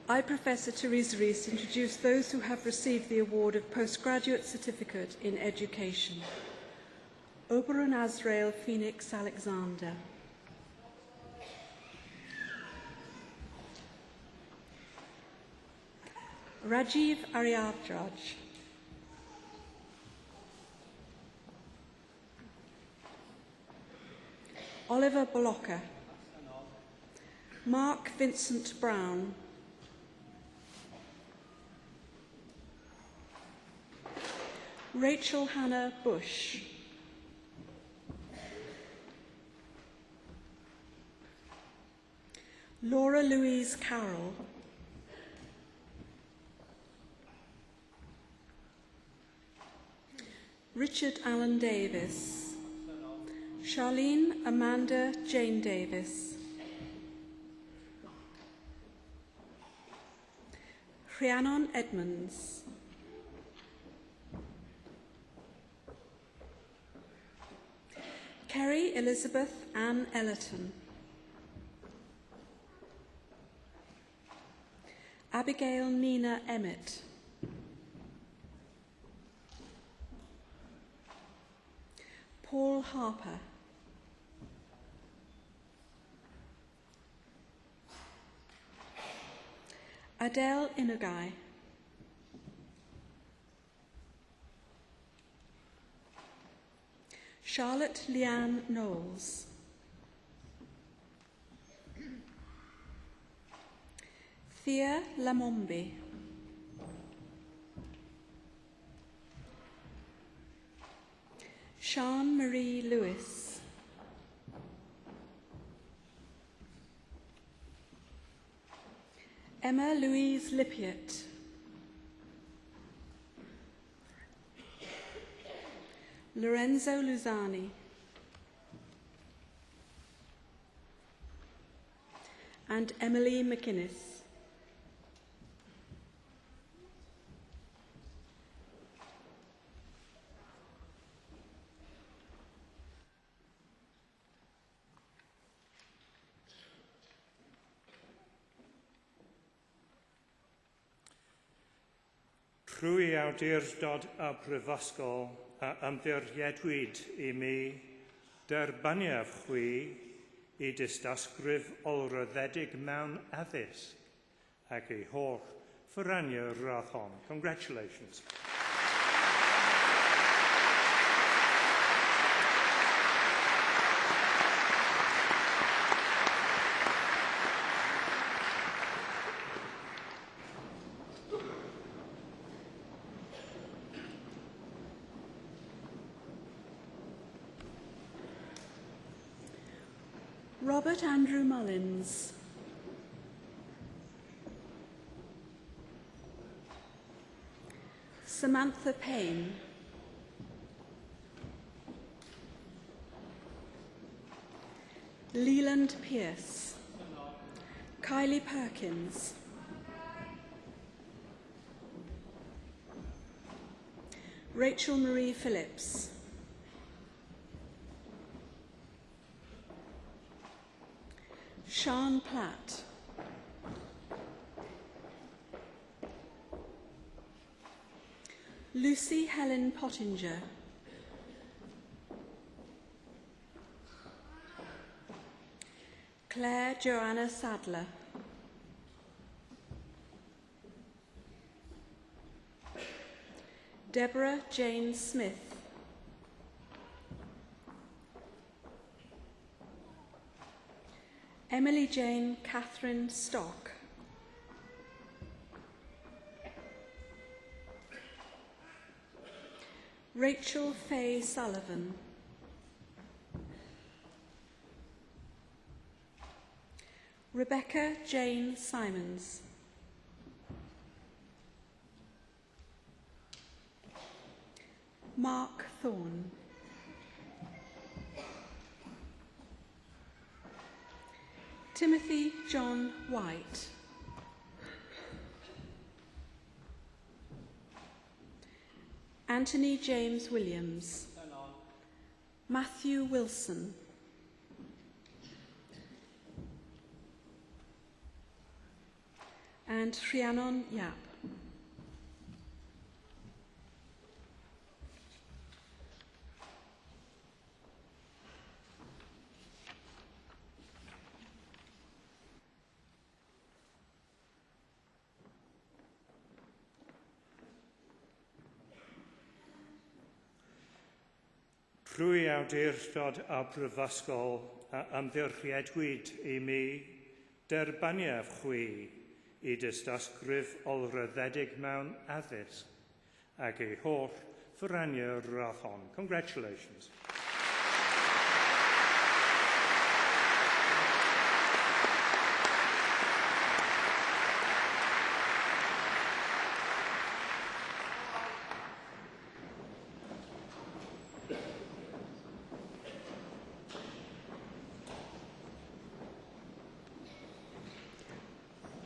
I, Professor Theresa Rees, introduce those who have received the award of Postgraduate Certificate in Education. Oberon Azrael Phoenix Alexander. Rajiv Aryadraj. Oliver Blocker. Mark Vincent Brown. Rachel Hannah Bush. Laura Louise Carroll. Richard Allen Davis. Charlene Amanda Jane Davis. Rhiannon Edmonds. Kerry Elizabeth Ann Ellerton. Abigail Nina Emmett. Paul Harper. Adele Inugai. Charlotte Leanne Knowles. Thea Lamombi. Sean Marie Lewis. Emma Louise Lippiett. Lorenzo Luzani. And Emily McInnes. Trwy awdurdod a brifysgol a ymddiriedwyd I mi derbaniaf chwi I dystysgrif olryddedig mewn addysg ac ei holl ffyranio'r radd hon. Congratulations. Robert Andrew Mullins. Samantha Payne. Leland Pierce. Kylie Perkins. Rachel Marie Phillips. Sean Platt. Lucy Helen Pottinger. Claire Joanna Sadler. Deborah Jane Smith. Emily Jane Catherine Stock. Rachel Faye Sullivan. Rebecca Jane Simons. Mark Thorne. Timothy John White. Anthony James Williams. Matthew Wilson. And Rhiannon Yap. Rwy awdurdod a brifysgol a ymddiriedwyd I mi derbaniaf chwi I dystysgrif olryddedig mewn addysg ac ei holl ffyraniau radd hon. Congratulations.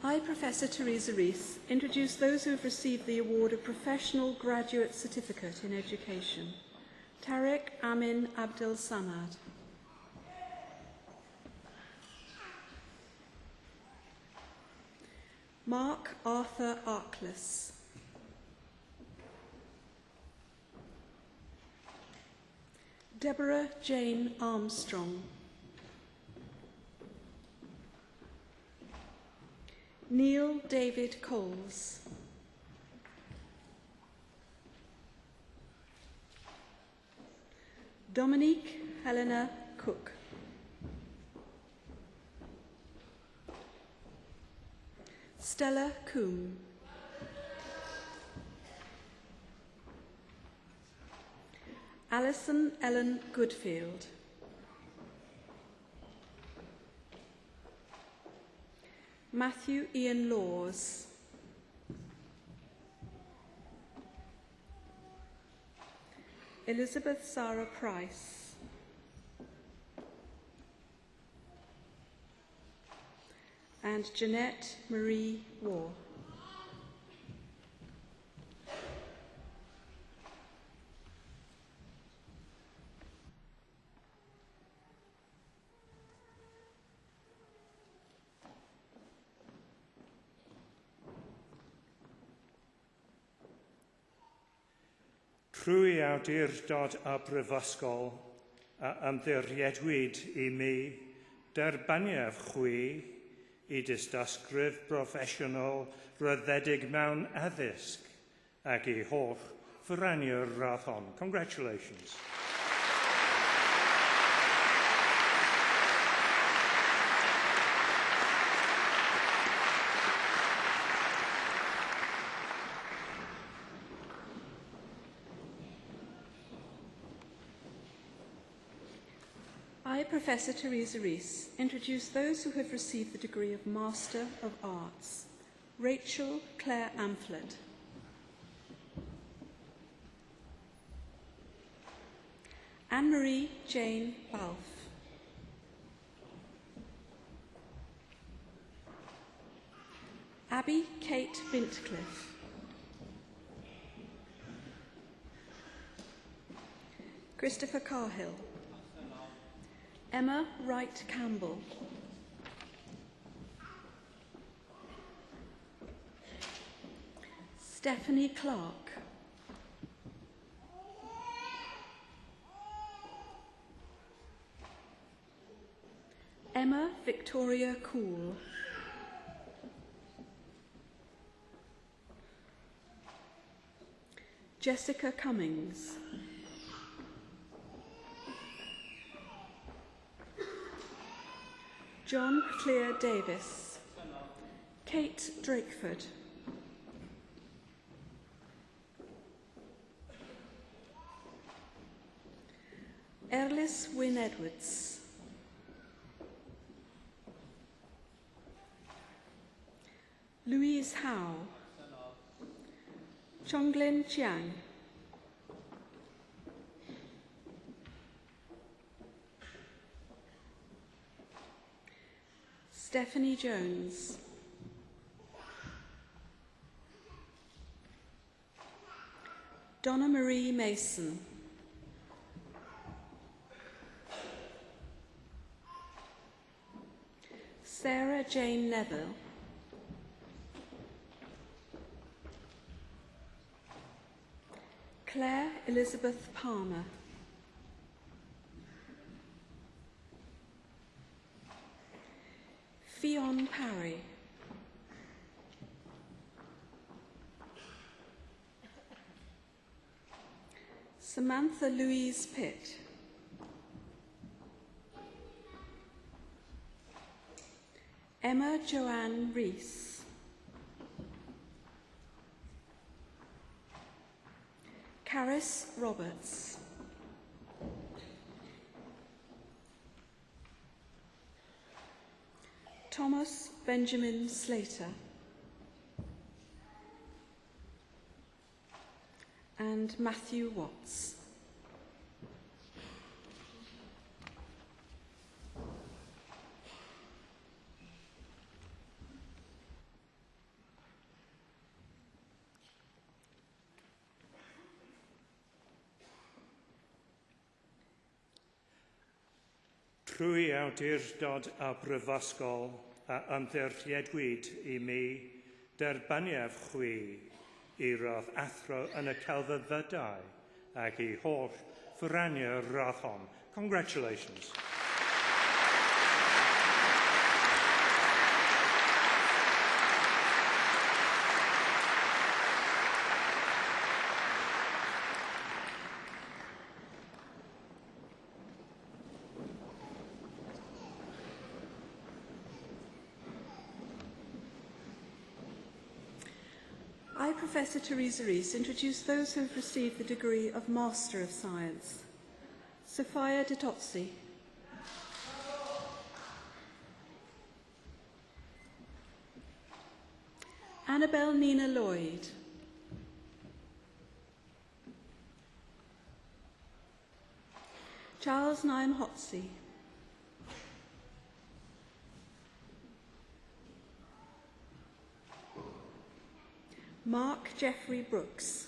I, Professor Teresa Rees, introduce those who have received the award of Professional Graduate Certificate in Education. Tariq Amin Abdel Samad. Mark Arthur Arkless. Deborah Jane Armstrong. Neil David Coles. Dominique Helena Cook. Stella Coombe. Alison Ellen Goodfield. Matthew Ian Laws. Elizabeth Sarah Price. And Jeanette Marie Waugh. Rwy awdurdod a brifysgol a ymddiriedwyd I mi derbaniaf chwi I dystysgrif broffesiynol ryddedig mewn addysg ac ei holl ffyraniau'r radd hon. Congratulations. I, Professor Teresa Rees, introduce those who have received the degree of Master of Arts. Rachel Claire Amphlett. Anne-Marie Jane Balfe. Abby Kate Vintcliffe. Christopher Carhill. Emma Wright Campbell. Stephanie Clark. Emma Victoria Cool. Jessica Cummings. John Clear Davis. Kate Drakeford. Gwyn Edwards. Louise Howe. Chonglin Chiang. Stephanie Jones. Donna Marie Mason. Sarah Jane Neville. Claire Elizabeth Palmer. Fionn Parry. Samantha Louise Pitt. Emma Joanne Rees. Caris Roberts. Thomas Benjamin Slater. And Matthew Watts. Trwy awdurdod a brifysgol a ymddiriedwyd I mi derbaniaf chwi I roedd athro yn y celfyddydau ac I holl ffyraniau'r roedd hon. Congratulations. I, Professor Teresa Rees, introduce those who have received the degree of Master of Science. Sophia Ditozzi. Annabelle Nina Lloyd. Charles Naim Hotzi. Mark Jeffrey Brooks.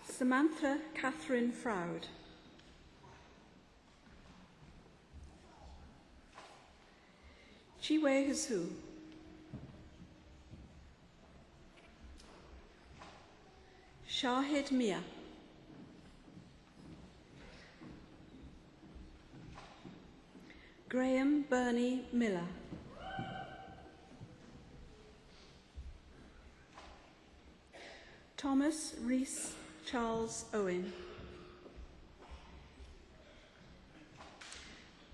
Samantha Catherine Froud. Chiwe Husu. Shahid Mia. Graham Bernie Miller. Thomas Rees Charles Owen.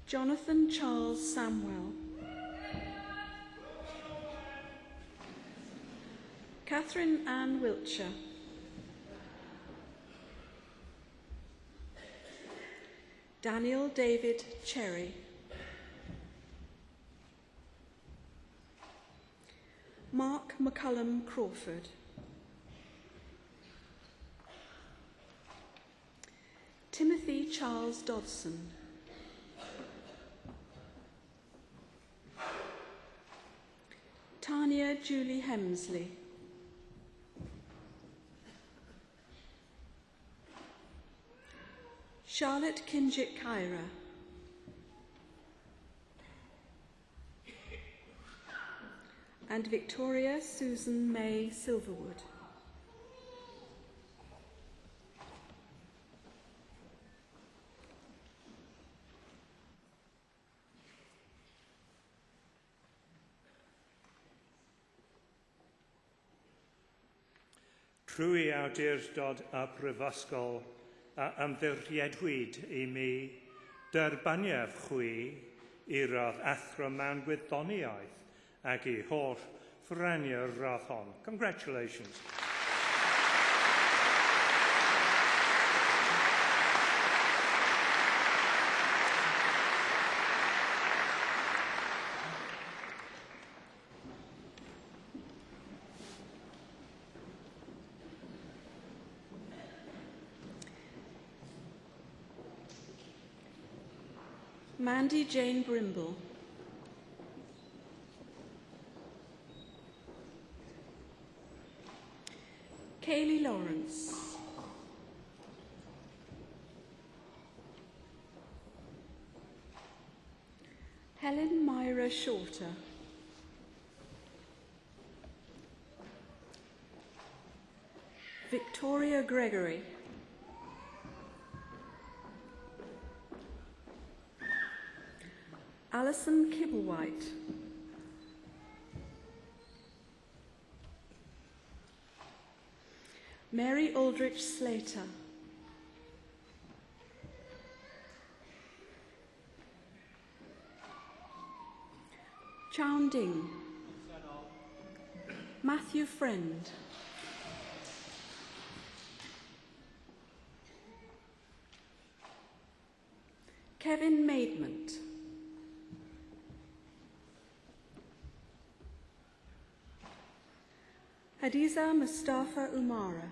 Jonathan Charles Samwell. Catherine Ann Wiltshire. Daniel David Cherry. Mark McCullum Crawford. Timothy Charles Dodson. Tanya Julie Hemsley. Charlotte Kinjit Kyra. And Victoria Susan May Silverwood. Trwy awdurdod a brifysgol a ymddiriedwyd I mi derbaniaf chwi I roedd athro mewn gwyddoniaeth ac I holl ffyraniau'r roedd hon. Congratulations. Mandy Jane Brimble. Kaylee Lawrence. Helen Myra Shorter. Victoria Gregory. Alison Kibblewhite. Mary Aldrich Slater. Chown Ding. Matthew Friend. Kevin Maidment. Hadiza Mustafa Umara.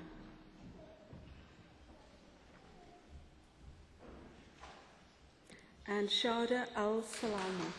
And Shada Al-Salama.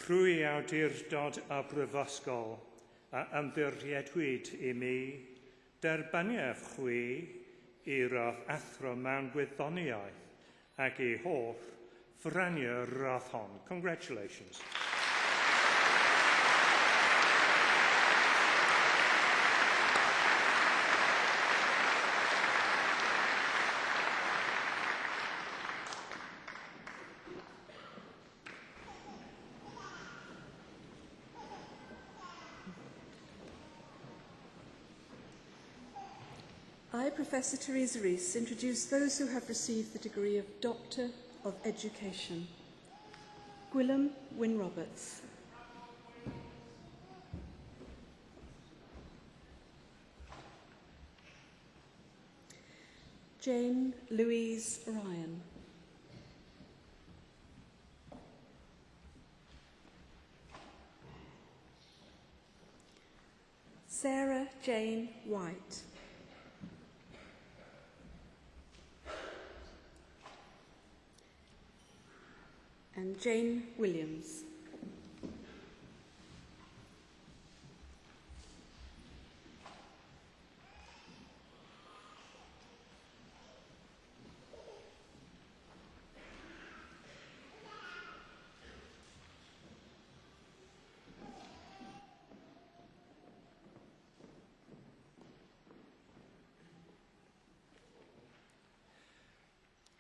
Trwy awdurdod a brifysgol a ymddiriedwyd I mi, derbaniaf chwi I radd athro mewn gwyddoniaeth ac I holl franiau'r radd hon. Congratulations. I, Professor Theresa Rees, introduce those who have received the degree of Doctor of Education. Gwilym Wyn Roberts. Jane Louise Ryan. Sarah Jane White. And Jane Williams.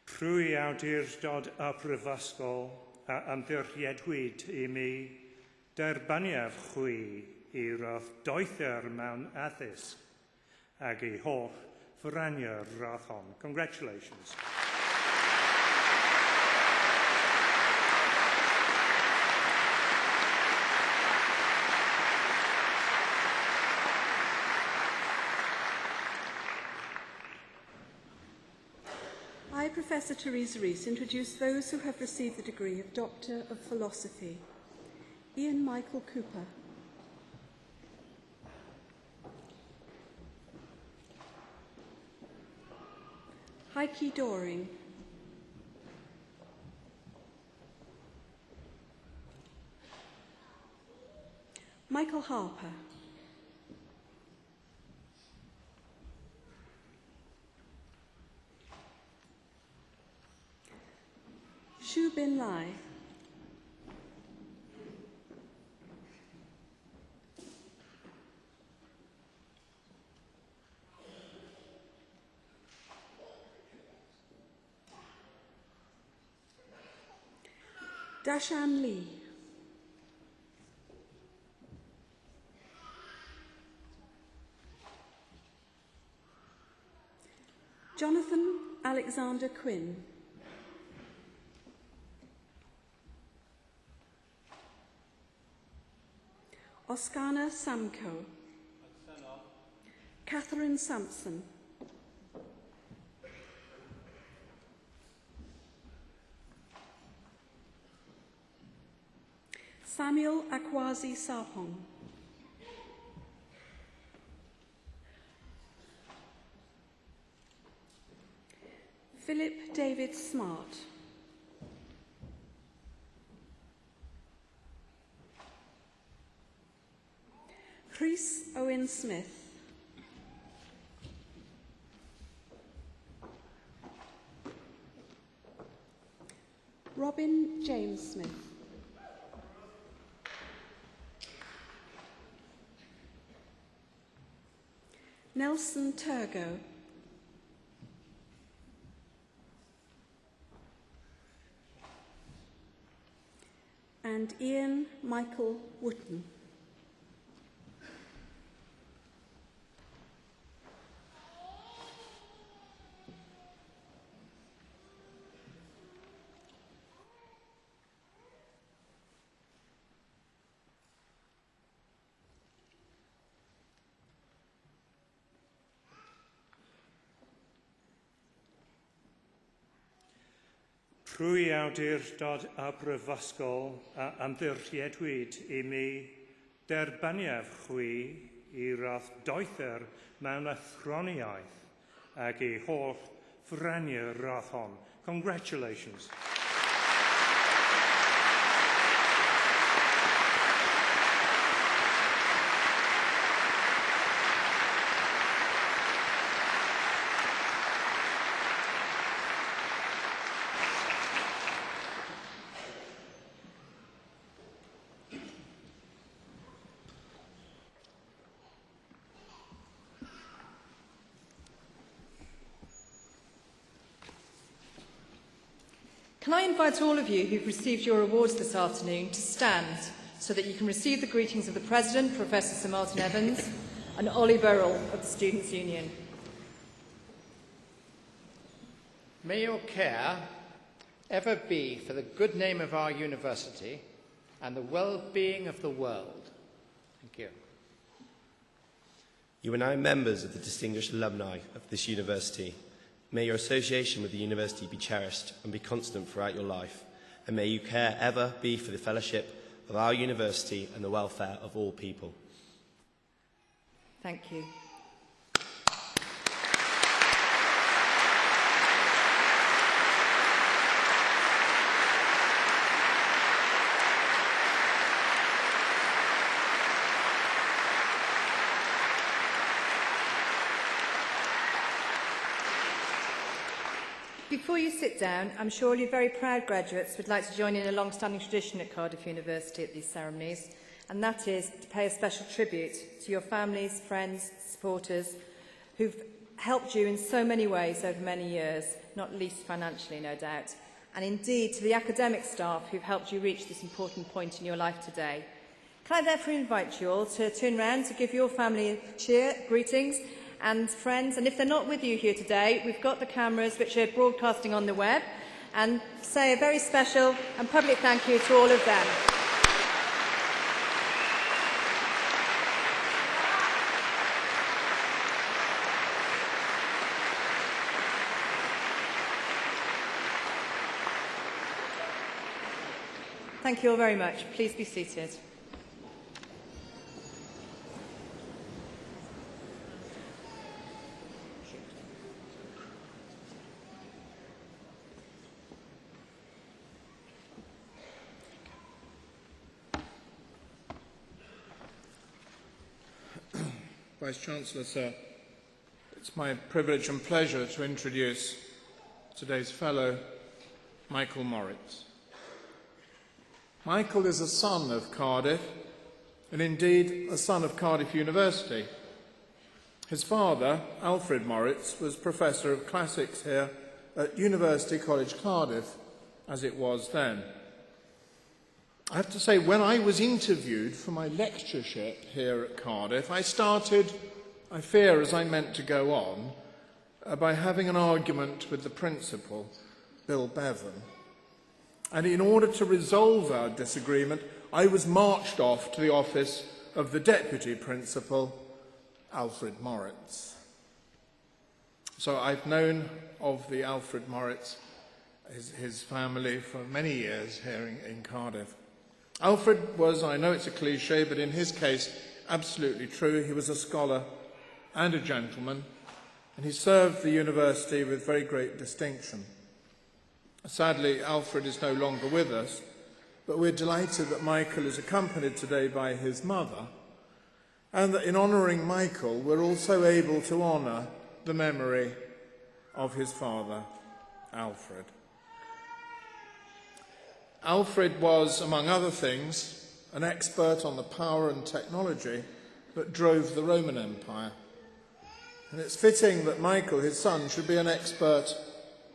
Trwy awdurdod a brifysgol a ymddiriedwyd I mi, derbaniaf chwi I radd doether mewn addysg ac I holl franiau'r radd hon. Congratulations. I, Professor Theresa Rees, introduce those who have received the degree of Doctor of Philosophy. Ian Michael Cooper. Heike Doring. Michael Harper. Shu Bin Lai. Dashan Lee. Jonathan Alexander Quinn. Oskana Samko. Catherine Sampson. Samuel Akwazi Sarpong. Philip David Smart. Chris Owen Smith. Robin James Smith. Nelson Turgo. And Ian Michael Wooten. Trwy awdurdod a brifysgol a ymddiriedwyd I mi derbaniaf chwi I radd doether mewn athroniaeth ac I holl franiau radd hon. Congratulations. Can I invite all of you who've received your awards this afternoon to stand so that you can receive the greetings of the President, Professor Sir Martin Evans, and Ollie Burrell of the Students' Union. May your care ever be for the good name of our university and the well-being of the world. Thank you. You are now members of the distinguished alumni of this university. May your association with the university be cherished and be constant throughout your life, and may you care ever be for the fellowship of our university and the welfare of all people. Thank you. Before you sit down, I'm sure all you very proud graduates would like to join in a long-standing tradition at Cardiff University at these ceremonies, and that is to pay a special tribute to your families, friends, supporters, who've helped you in so many ways over many years, not least financially, no doubt, and indeed to the academic staff who've helped you reach this important point in your life today. Can I therefore invite you all to turn round to give your family a cheer, greetings, and friends, and if they're not with you here today, we've got the cameras which are broadcasting on the web, and say a very special and public thank you to all of them. Thank you all very much. Please be seated. Vice-Chancellor, sir, it's my privilege and pleasure to introduce today's fellow, Michael Moritz. Michael is a son of Cardiff, and indeed a son of Cardiff University. His father, Alfred Moritz, was Professor of Classics here at University College Cardiff, as it was then. I have to say, when I was interviewed for my lectureship here at Cardiff, I started, I fear as I meant to go on, by having an argument with the principal, Bill Bevan. And in order to resolve our disagreement, I was marched off to the office of the deputy principal, Alfred Moritz. So I've known of the Alfred Moritz, his family, for many years here in Cardiff. Alfred was, I know it's a cliche, but in his case, absolutely true. He was a scholar and a gentleman, and he served the university with very great distinction. Sadly, Alfred is no longer with us, but we're delighted that Michael is accompanied today by his mother, and that in honouring Michael, we're also able to honour the memory of his father, Alfred. Alfred was, among other things, an expert on the power and technology that drove the Roman Empire. And it's fitting that Michael, his son, should be an expert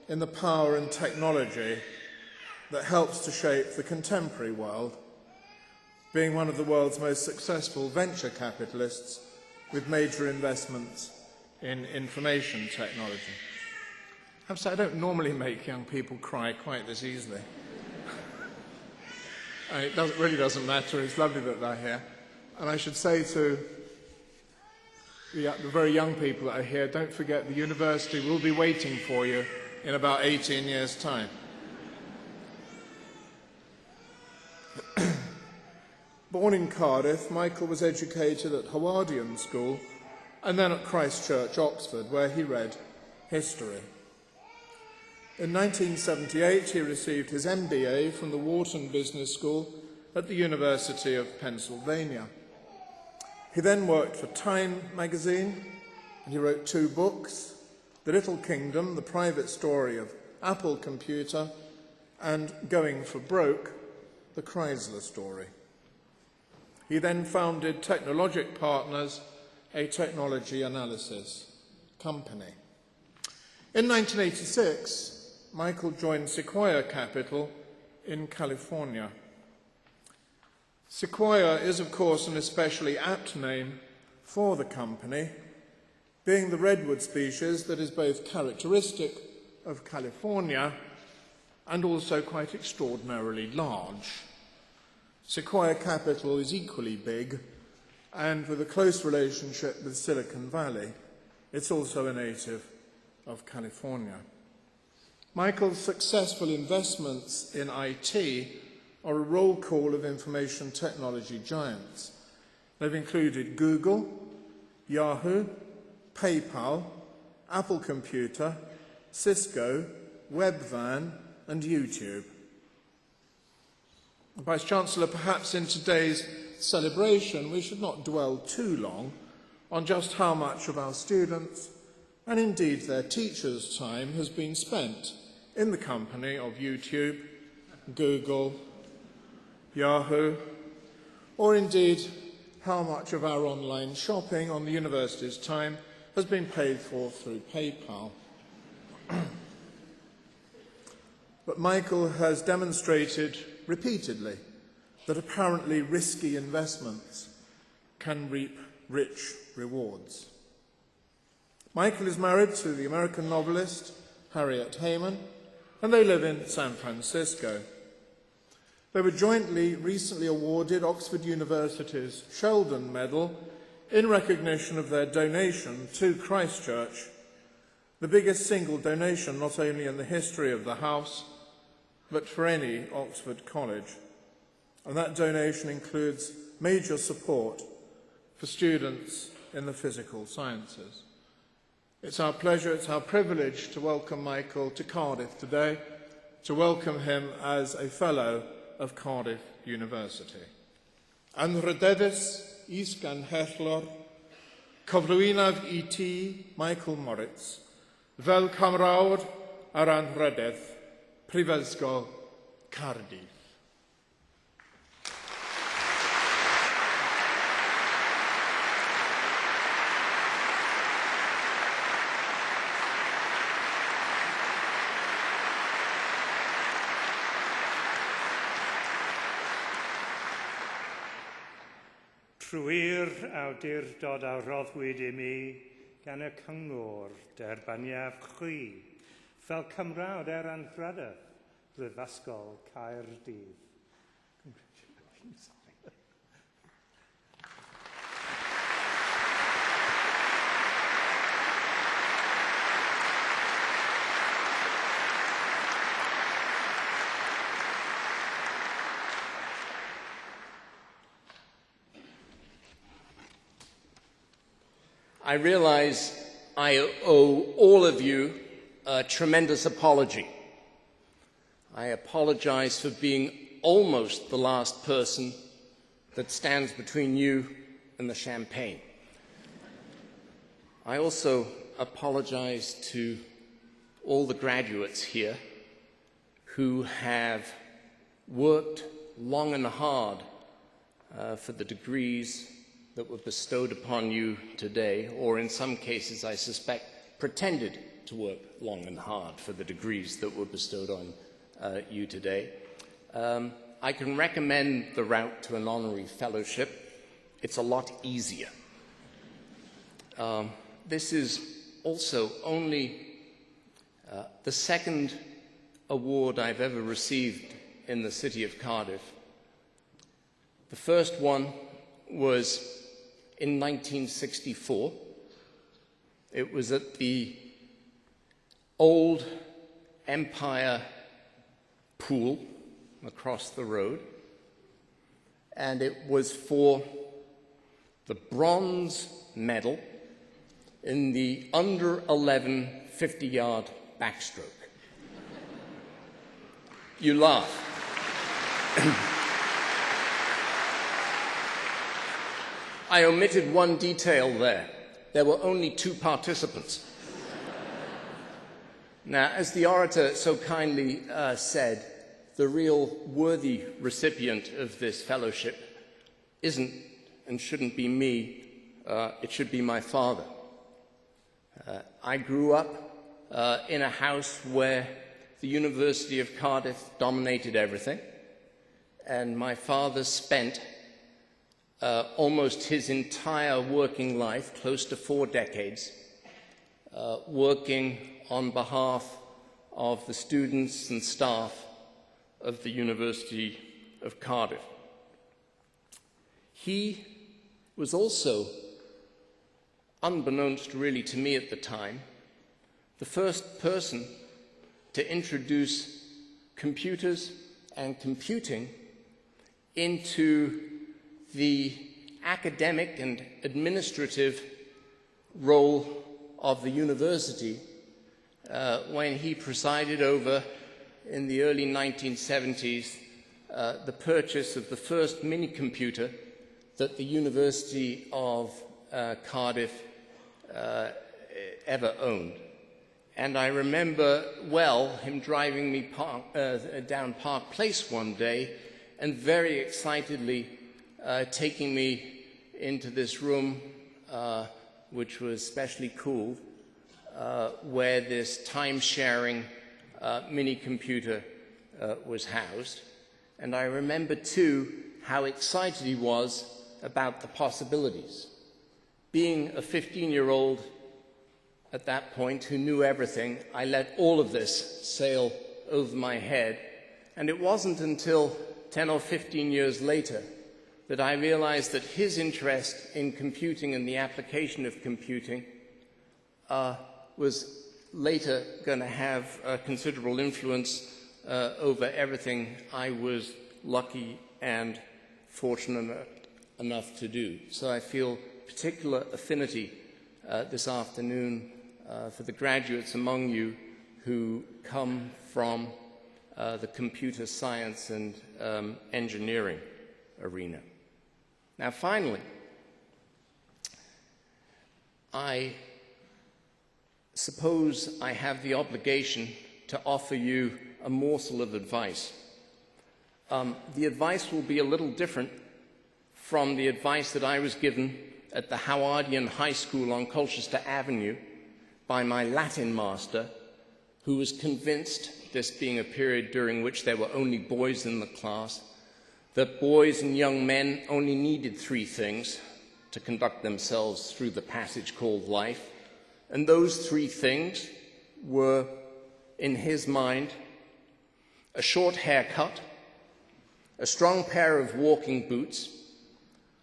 in the power and technology that helps to shape the contemporary world, being one of the world's most successful venture capitalists with major investments in information technology. I don't normally make young people cry quite this easily. It really doesn't matter. It's lovely that they're here. And I should say to the very young people that are here, don't forget the university will be waiting for you in about 18 years' time. Born in Cardiff, Michael was educated at Howardian School and then at Christ Church, Oxford, where he read history. In 1978, he received his MBA from the Wharton Business School at the University of Pennsylvania. He then worked for Time magazine, and he wrote 2 books, The Little Kingdom, The Private Story of Apple Computer, and Going for Broke, The Chrysler Story. He then founded Technologic Partners, a technology analysis company. In 1986, Michael joined Sequoia Capital in California. Sequoia is, of course, an especially apt name for the company, being the redwood species that is both characteristic of California and also quite extraordinarily large. Sequoia Capital is equally big, and with a close relationship with Silicon Valley, it's also a native of California. Michael's successful investments in IT are a roll call of information technology giants. They've included Google, Yahoo, PayPal, Apple Computer, Cisco, Webvan, and YouTube. Vice-Chancellor, perhaps in today's celebration, we should not dwell too long on just how much of our students, and indeed their teachers' time, has been spent in the company of YouTube, Google, Yahoo, or indeed how much of our online shopping on the university's time has been paid for through PayPal. But Michael has demonstrated repeatedly that apparently risky investments can reap rich rewards. Michael is married to the American novelist Harriet Heyman, and they live in San Francisco. They were jointly recently awarded Oxford University's Sheldon Medal in recognition of their donation to Christ Church, the biggest single donation not only in the history of the house, but for any Oxford college. And that donation includes major support for students in the physical sciences. It's our pleasure, it's our privilege to welcome Michael to Cardiff today, to welcome him as a Fellow of Cardiff University. Anrhydeddus is gan herllor, cyflwynaf I ti, Michael Moritz, fel camrawd ar anrhydedd, Prifysgol Cardiff. Trwy'r awdurdod a roddwyd I mi gan y cyngor derbaniaf chwi, fel cymrawd anrhydedd, Prifysgol Caerdydd. Congratulations. I realize I owe all of you a tremendous apology. I apologize for being almost the last person that stands between you and the champagne. I also apologize to all the graduates here who have worked long and hard for the degrees that were bestowed upon you today, or in some cases, I suspect, pretended to work long and hard for the degrees that were bestowed on you today. I can recommend the route to an honorary fellowship. It's a lot easier. This is also only the second award I've ever received in the city of Cardiff. The first one was in 1964. It was at the old Empire pool across the road, and it was for the bronze medal in the under 11 50-yard backstroke. You laugh. I omitted one detail there. There were only 2 participants. Now, as the orator so kindly said, the real worthy recipient of this fellowship isn't and shouldn't be me, it should be my father. I grew up in a house where the University of Cardiff dominated everything, and my father spent almost his entire working life, close to 4 decades, working on behalf of the students and staff of the University of Cardiff. He was also, unbeknownst really to me at the time, the first person to introduce computers and computing into the academic and administrative role of the university when he presided over, in the early 1970s, the purchase of the first mini-computer that the University of Cardiff ever owned. And I remember well him driving me down Park Place one day and very excitedly taking me into this room, which was specially cooled, where this time-sharing mini-computer was housed. And I remember, too, how excited he was about the possibilities. Being a 15-year-old at that point who knew everything, I let all of this sail over my head. And it wasn't until 10 or 15 years later that I realized that his interest in computing and the application of computing was later going to have a considerable influence over everything I was lucky and fortunate enough to do. So I feel particular affinity this afternoon for the graduates among you who come from the computer science and engineering arena. Now, finally, I suppose I have the obligation to offer you a morsel of advice. The advice will be a little different from the advice that I was given at the Howardian High School on Colchester Avenue by my Latin master, who was convinced, this being a period during which there were only boys in the class, that boys and young men only needed 3 things to conduct themselves through the passage called life. And those 3 things were, in his mind, a short haircut, a strong pair of walking boots,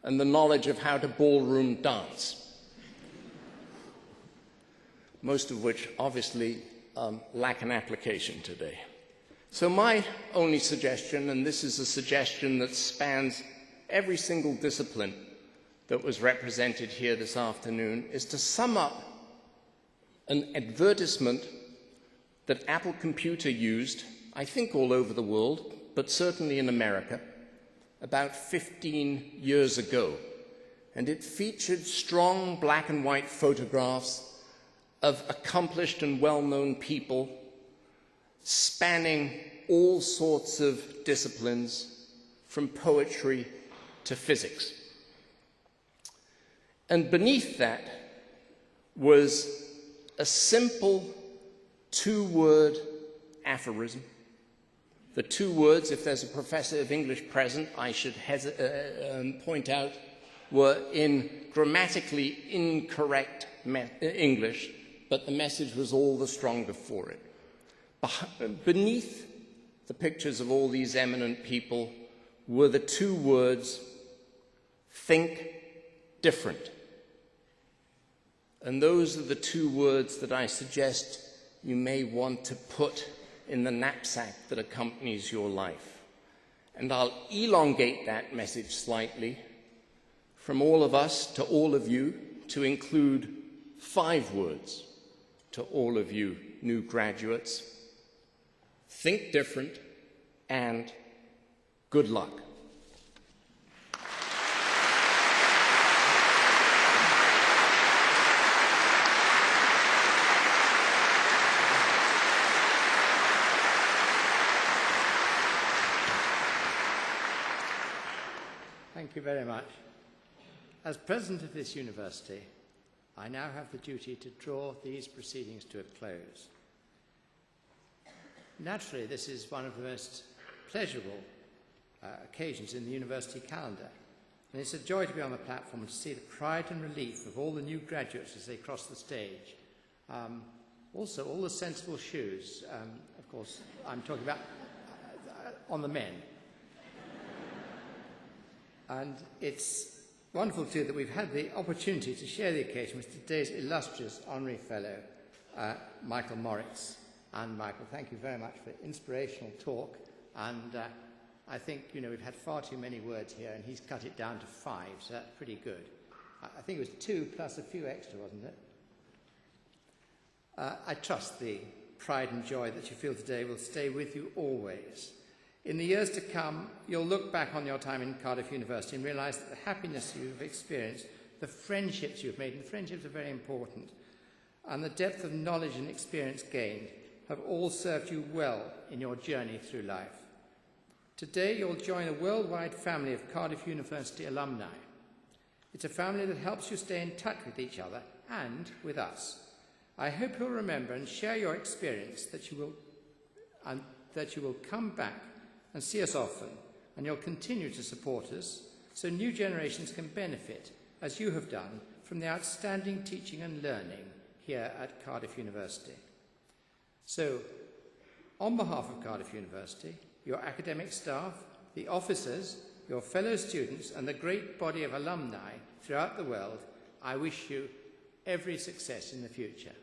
and the knowledge of how to ballroom dance, most of which obviously lack an application today. So my only suggestion, and this is a suggestion that spans every single discipline that was represented here this afternoon is to sum up an advertisement that Apple Computer used, I think all over the world, but certainly in America, about 15 years ago. And it featured strong black and white photographs of accomplished and well-known people spanning all sorts of disciplines, from poetry to physics. And beneath that was a simple two-word aphorism. The two words, if there's a professor of English present, I should point out, were in grammatically incorrect English, but the message was all the stronger for it. Beneath the pictures of all these eminent people were the two words, think different. And those are the two words that I suggest you may want to put in the knapsack that accompanies your life. And I'll elongate that message slightly from all of us to all of you to include 5 words to all of you new graduates. Think different and good luck. Thank you very much. As president of this university, I now have the duty to draw these proceedings to a close. Naturally, this is one of the most pleasurable occasions in the university calendar, and it's a joy to be on the platform and to see the pride and relief of all the new graduates as they cross the stage. Also, all the sensible shoes. Of course, I'm talking about on the men. And it's wonderful, too, that we've had the opportunity to share the occasion with today's illustrious honorary fellow, Michael Moritz. And Michael, thank you very much for the inspirational talk. And I think, we've had far too many words here, and he's cut it down to 5, so that's pretty good. I think it was 2 plus a few extra, wasn't it? I trust the pride and joy that you feel today will stay with you always. In the years to come, you'll look back on your time in Cardiff University and realise that the happiness you've experienced, the friendships you've made, and friendships are very important, and the depth of knowledge and experience gained have all served you well in your journey through life. Today, you'll join a worldwide family of Cardiff University alumni. It's a family that helps you stay in touch with each other and with us. I hope you'll remember and share your experience, that you will come back and see us often, and you'll continue to support us so new generations can benefit, as you have done, from the outstanding teaching and learning here at Cardiff University. So, on behalf of Cardiff University, your academic staff, the officers, your fellow students, and the great body of alumni throughout the world, I wish you every success in the future.